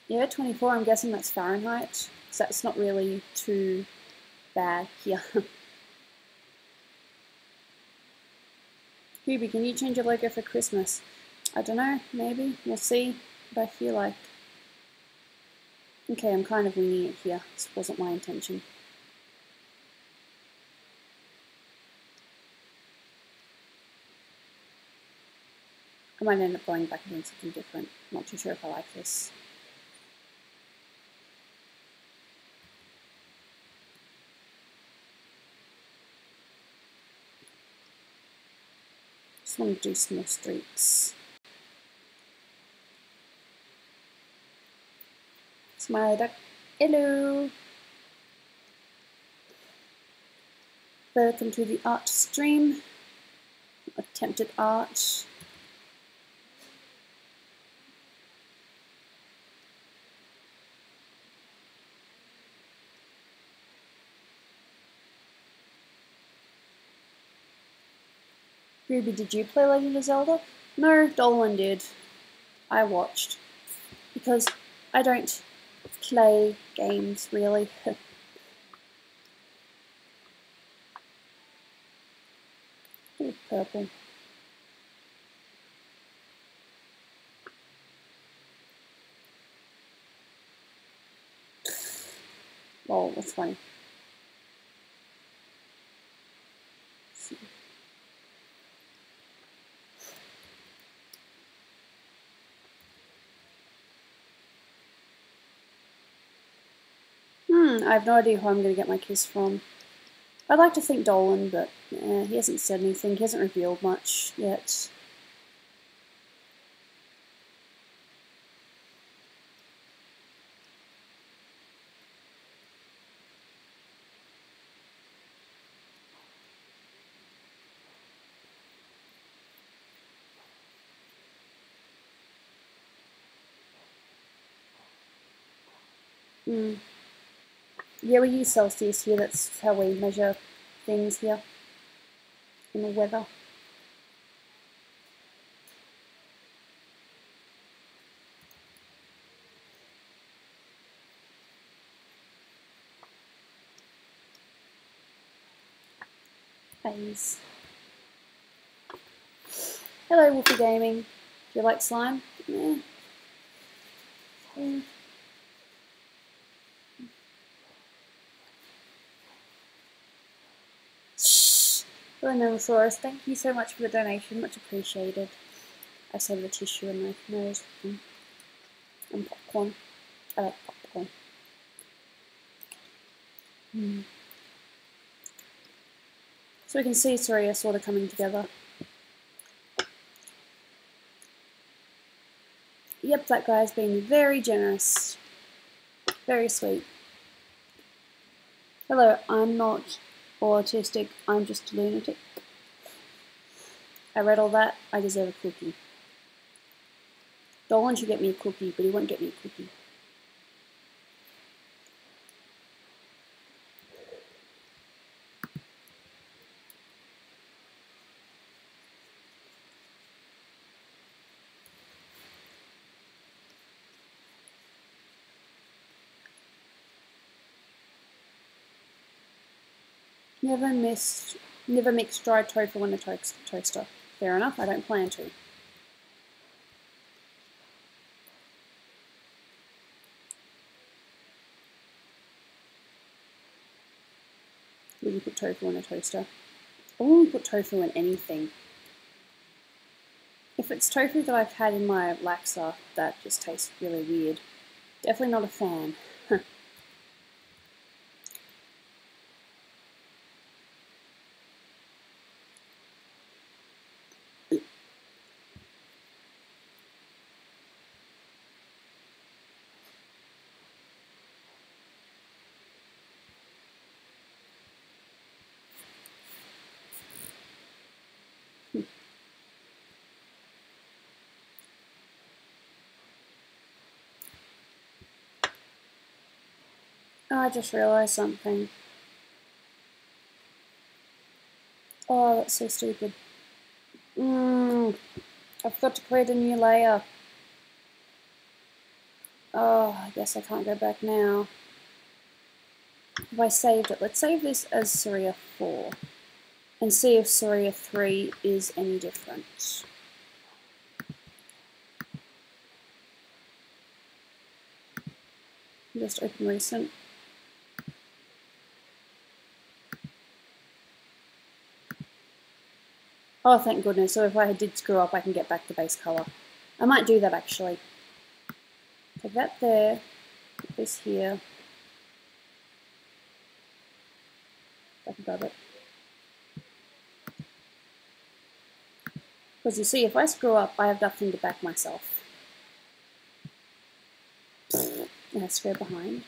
Yeah, 24, I'm guessing that's Fahrenheit. So that's not really too bad here. Gooby, can you change your logo for Christmas? I don't know, maybe. We'll see what I feel like. Okay, I'm kind of winging it here. This wasn't my intention. I might end up going back and doing something different. I'm not too sure if I like this. Just want to do some more streaks. Smiley duck. Hello. Welcome to the art stream. Attempted art. Ruby, did you play Legend of Zelda? No, Dolan did. I watched. Because I don't play games, really. Ooh, purple. Lol, that's funny. I have no idea who I'm going to get my kiss from. I'd like to think Dolan, but he hasn't said anything. He hasn't revealed much yet. Yeah, we use Celsius here. That's how we measure things here in the weather. Phase. Hello, Wolfie Gaming. Do you like slime? Yeah. Hello, Nomosaurus. Thank you so much for the donation. Much appreciated. I saved the tissue in my nose. And popcorn. I like popcorn. So we can see Soraya sort of coming together. Yep, that guy's being very generous. Very sweet. Hello, I'm not autistic, I'm just a lunatic. I read all that, I deserve a cookie. Dolan should get me a cookie, but he won't get me a cookie. Never mix dried tofu in a toaster. Fair enough, I don't plan to. Will you put tofu in a toaster? I wouldn't put tofu in anything. If it's tofu that I've had in my laksa, that just tastes really weird. Definitely not a fan. Oh, I just realised something. Oh, that's so stupid. I forgot to create a new layer. Oh, I guess I can't go back now. Have I saved it? Let's save this as Surya 4 and see if Surya 3 is any different. Just open recent. Oh, thank goodness. So if I did screw up, I can get back the base colour. I might do that actually. Put that there, put this here. If I can grab it. Because you see, if I screw up, I have nothing to back myself. It has to go behind.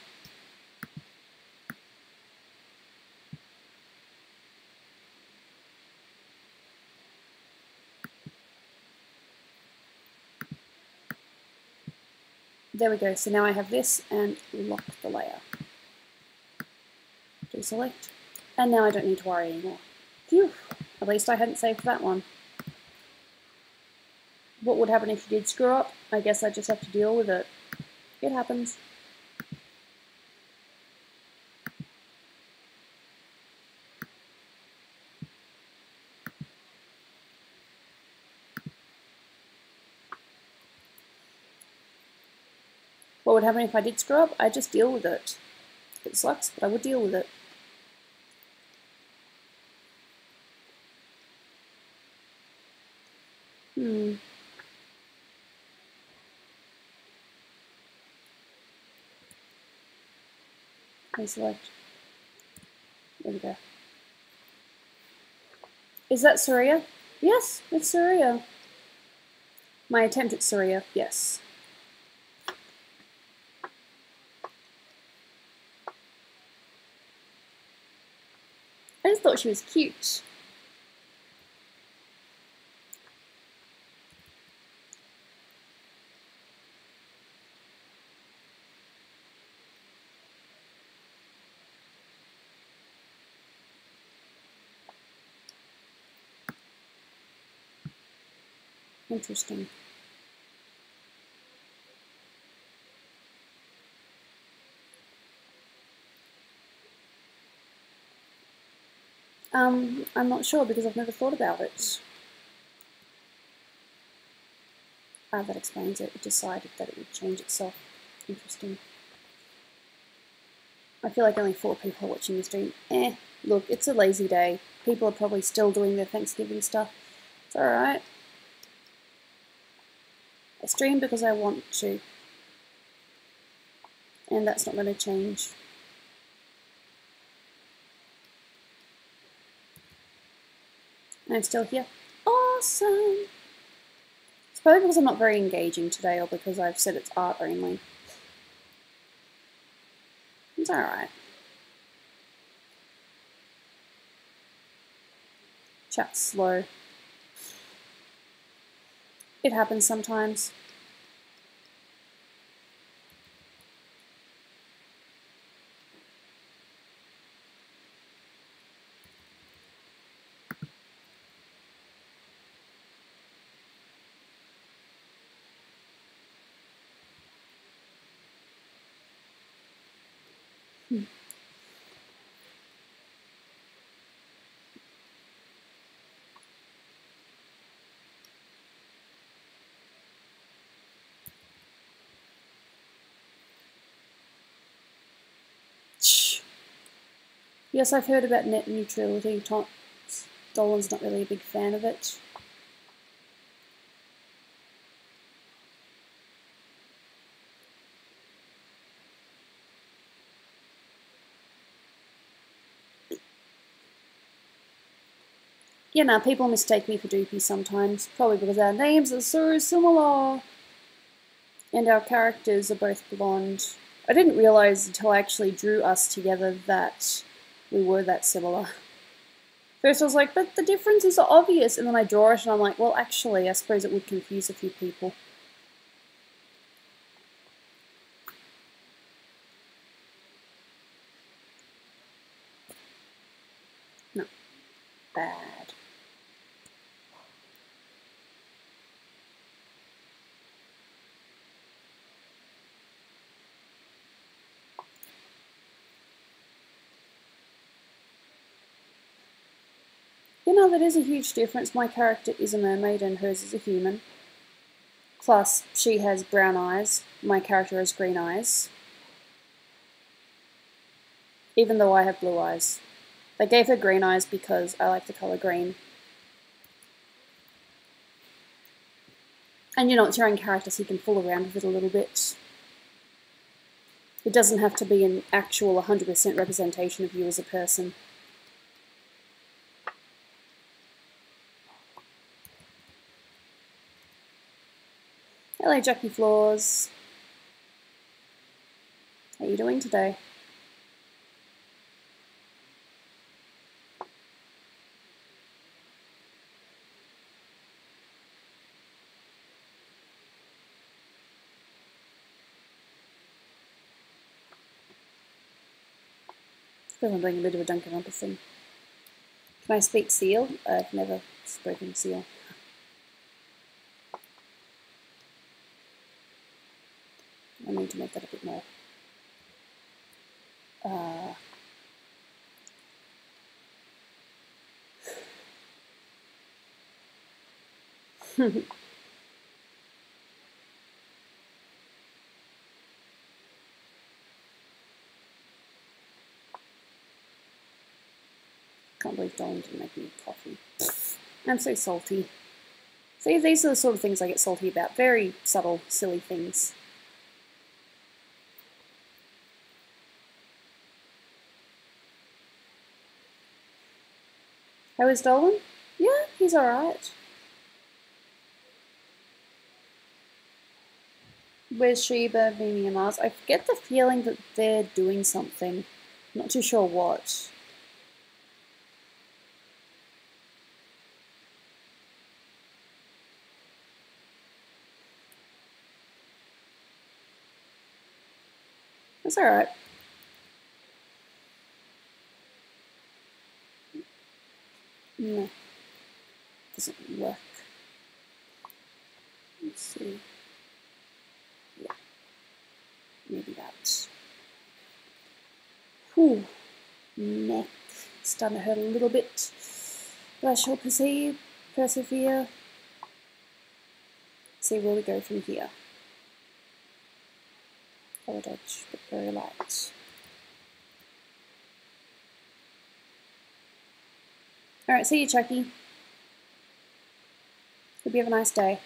There we go. So now I have this and lock the layer. Deselect. And now I don't need to worry anymore. Phew. At least I hadn't saved that one. What would happen if you did screw up? I guess I just have to deal with it. It happens. What would happen if I did screw up? I just deal with it. It sucks, but I would deal with it. Select. There we go. Is that Surya? Yes, it's Surya. My attempt at Surya, yes. I just thought she was cute. Interesting. I'm not sure because I've never thought about it. Ah, that explains it. It decided that it would change itself. Interesting. I feel like only 4 people are watching the stream. Look, it's a lazy day. People are probably still doing their Thanksgiving stuff. It's alright. I stream because I want to. And that's not going to change. I'm still here. Awesome! It's probably because I'm not very engaging today or because I've said it's art only. It's alright. Chat's slow. It happens sometimes. Yes, I've heard about net neutrality. Dolan's not really a big fan of it. Yeah, no, people mistake me for Doopy sometimes, probably because our names are so similar. And our characters are both blonde. I didn't realise until I actually drew us together that we were that similar. First I was like, but the difference is obvious, and then I draw it and I'm like, well actually, I suppose it would confuse a few people. No. Bad. You know, that is a huge difference. My character is a mermaid and hers is a human. Plus, she has brown eyes. My character has green eyes. Even though I have blue eyes. They gave her green eyes because I like the colour green. And you know, it's your own character, so you can fool around with it a little bit. It doesn't have to be an actual 100% representation of you as a person. Hello, Jackie Floors. How are you doing today? Because I'm doing a bit of a Dunkerumper thing. Can I speak Seal? I've never spoken Seal. I need to make that a bit more. Can't believe Dolan didn't make me coffee. I'm so salty. See, these are the sort of things I get salty about. Very subtle, silly things. How is Dolan? Yeah, he's alright. Where's Sheba, Mimi and Mars? I get the feeling that they're doing something. I'm not too sure what. That's alright. No. Doesn't work. Let's see. Yeah. Maybe that. Whew. Neck. It's starting to hurt a little bit. But I shall persevere. See where we go from here. Color dodge, but very light. Alright, see you, Chucky. Hope you have a nice day.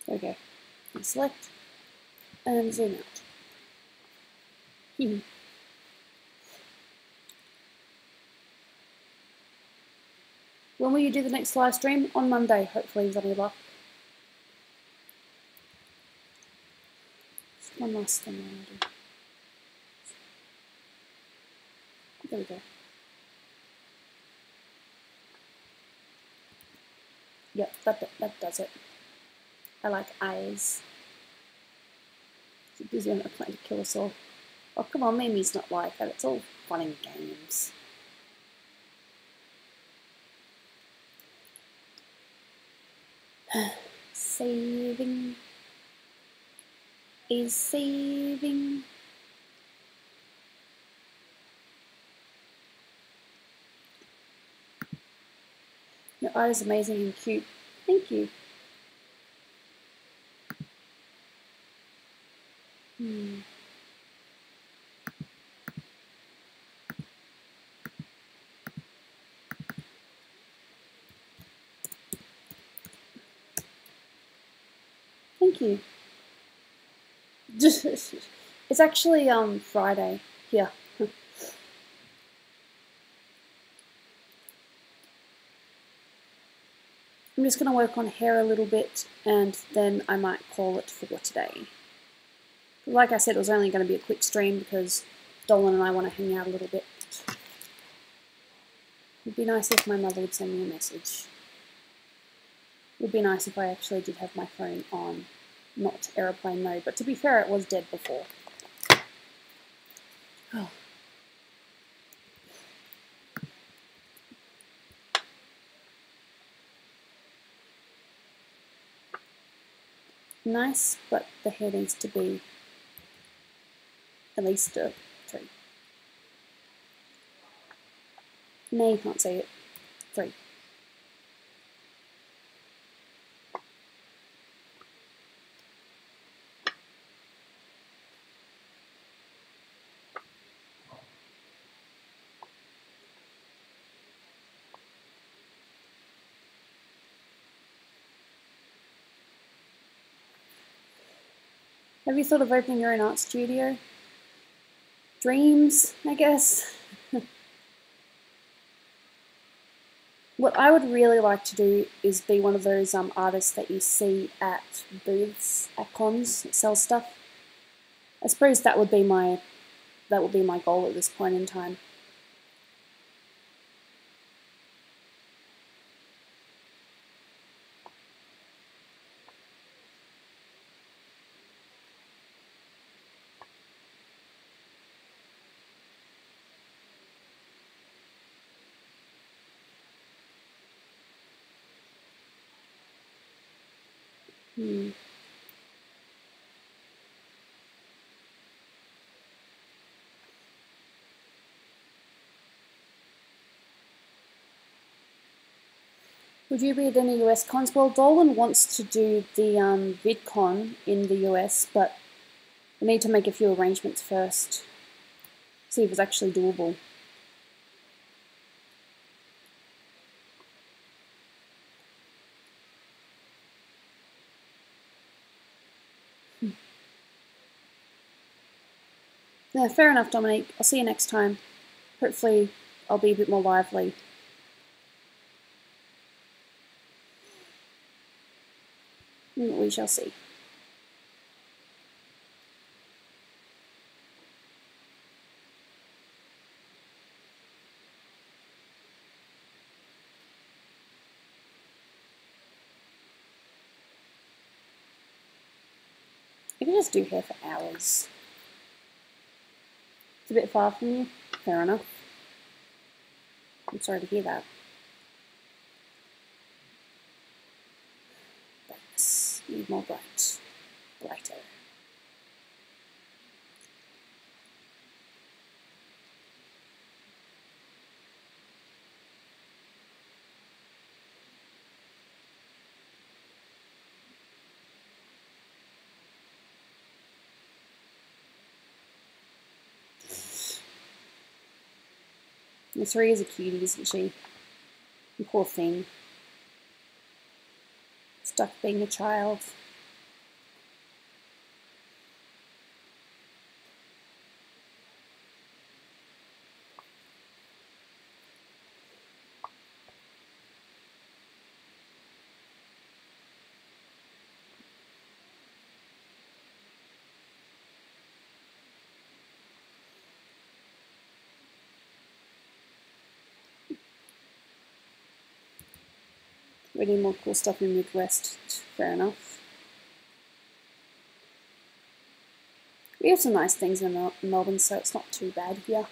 Okay, select and zoom out. When will you do the next live stream? On Monday, hopefully, with any luck. One last thing I want to do. There we go. Yep, that does it. I like eyes. Keep busy on a plan to kill us all. Oh, come on, Mimi's not like that. It's all fun and games. Saving is saving. Your art is amazing and cute. Thank you. Thank you. It's actually Friday here. I'm just going to work on hair a little bit and then I might call it for today. Like I said, it was only going to be a quick stream because Dolan and I want to hang out a little bit. It'd be nice if my mother would send me a message. It would be nice if I actually did have my phone on, not aeroplane mode, but to be fair, it was dead before. Oh. Nice, but the hair needs to be at least a 3. No, you can't say it. 3. Have you thought of opening your own art studio? Dreams, I guess. What I would really like to do is be one of those artists that you see at booths, at cons, that sell stuff. I suppose that would be my goal at this point in time. Would you be at any US cons? Well, Dolan wants to do the VidCon in the US, but we need to make a few arrangements first. See if it's actually doable. Yeah, fair enough, Dominique. I'll see you next time. Hopefully, I'll be a bit more lively. We shall see. I can just do hair for hours. It's a bit far from you. Fair enough. I'm sorry to hear that. Brightness. Need more bright. Brighter. The 3 is a cutie, isn't she? The poor thing. Stuck being a child. We need more cool stuff in the Midwest. Fair enough. We have some nice things in Melbourne, so it's not too bad here.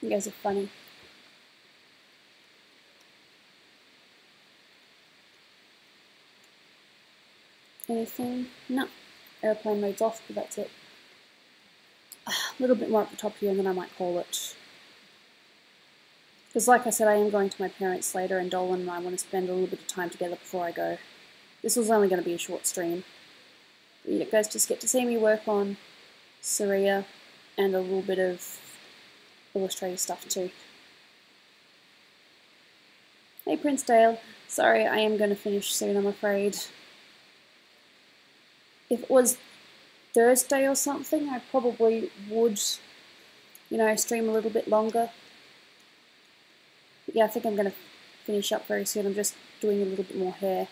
You guys are funny. Anything? No. Airplane mode's off, but that's it. A little bit more at the top here and then I might call it. Because like I said, I am going to my parents later and Dolan and I want to spend a little bit of time together before I go. This was only going to be a short stream. You guys just get to see me work on Saria and a little bit of illustrator stuff too. Hey Prince Dale, sorry I am going to finish soon, I'm afraid. If it was Thursday or something, I probably would, you know, stream a little bit longer. But yeah, I think I'm going to finish up very soon. I'm just doing a little bit more hair.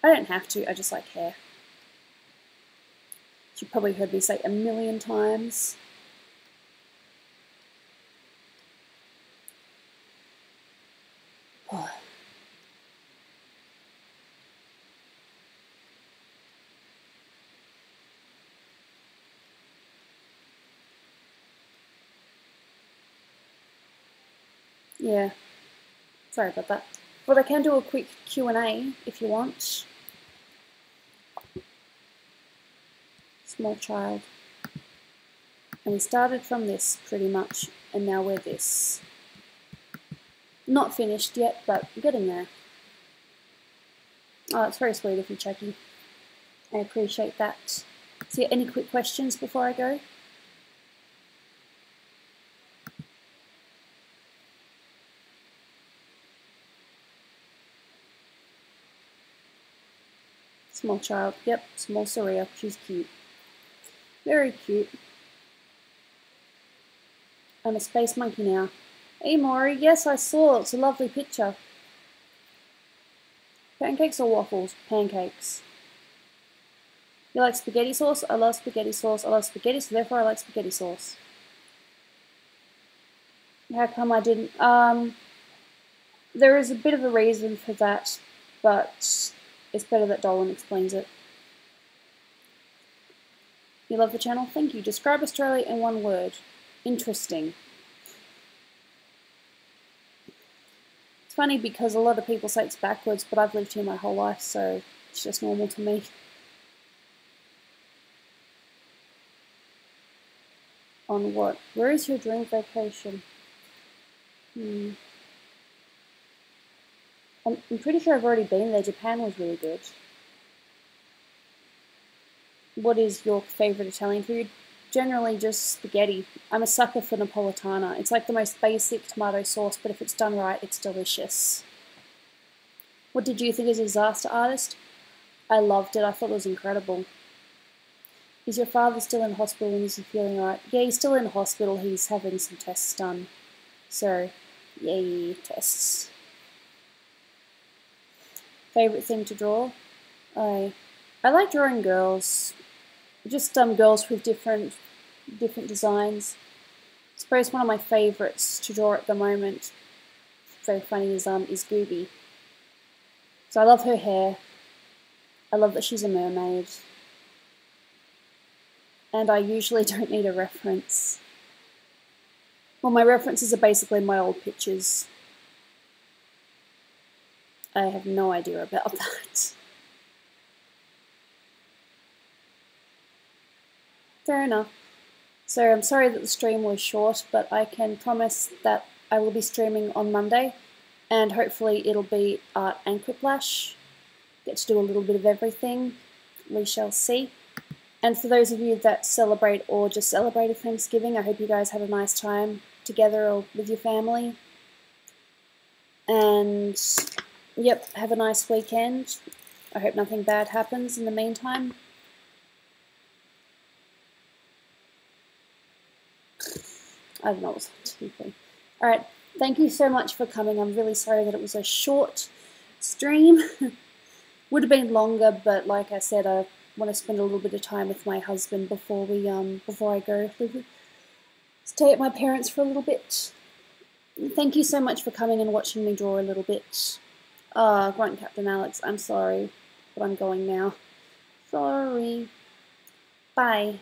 I don't have to, I just like hair. You probably heard me say a million times. Oh. Yeah, sorry about that. But I can do a quick Q&A if you want. Small child. And we started from this pretty much, and now we're this. Not finished yet, but getting there. Oh, it's very sweet of you, Chucky. I appreciate that. So, any quick questions before I go? Small child. Yep, small Saria. She's cute. Very cute. I'm a space monkey now. Hey, Maury. Yes, I saw. It's a lovely picture. Pancakes or waffles? Pancakes. You like spaghetti sauce? I love spaghetti sauce. I love spaghetti, so therefore I like spaghetti sauce. How come I didn't? There is a bit of a reason for that, but it's better that Dolan explains it. You love the channel? Thank you. Describe Australia in one word. Interesting. It's funny because a lot of people say it's backwards, but I've lived here my whole life, so it's just normal to me. On what? Where is your dream vacation? I'm pretty sure I've already been there. Japan was really good. What is your favourite Italian food? Generally just spaghetti. I'm a sucker for Napolitana. It's like the most basic tomato sauce, but if it's done right, it's delicious. What did you think as a disaster artist? I loved it. I thought it was incredible. Is your father still in hospital and is he feeling alright? Yeah, he's still in hospital. He's having some tests done. So, yay, tests. Favourite thing to draw? I like drawing girls. Just girls with different designs. I suppose one of my favourites to draw at the moment, very funny, is Gooby. So I love her hair. I love that she's a mermaid. And I usually don't need a reference. Well, my references are basically my old pictures. I have no idea about that. Fair enough. So I'm sorry that the stream was short, but I can promise that I will be streaming on Monday, and hopefully it'll be art and quiplash. Get to do a little bit of everything. We shall see. And for those of you that celebrate or just celebrated Thanksgiving, I hope you guys had a nice time together or with your family. And yep, have a nice weekend. I hope nothing bad happens in the meantime. I don't know what's happening. Alright, thank you so much for coming. I'm really sorry that it was a short stream. Would have been longer, but like I said, I want to spend a little bit of time with my husband before I go stay at my parents for a little bit. Thank you so much for coming and watching me draw a little bit. Grunt Captain Alex, I'm sorry, but I'm going now. Sorry. Bye.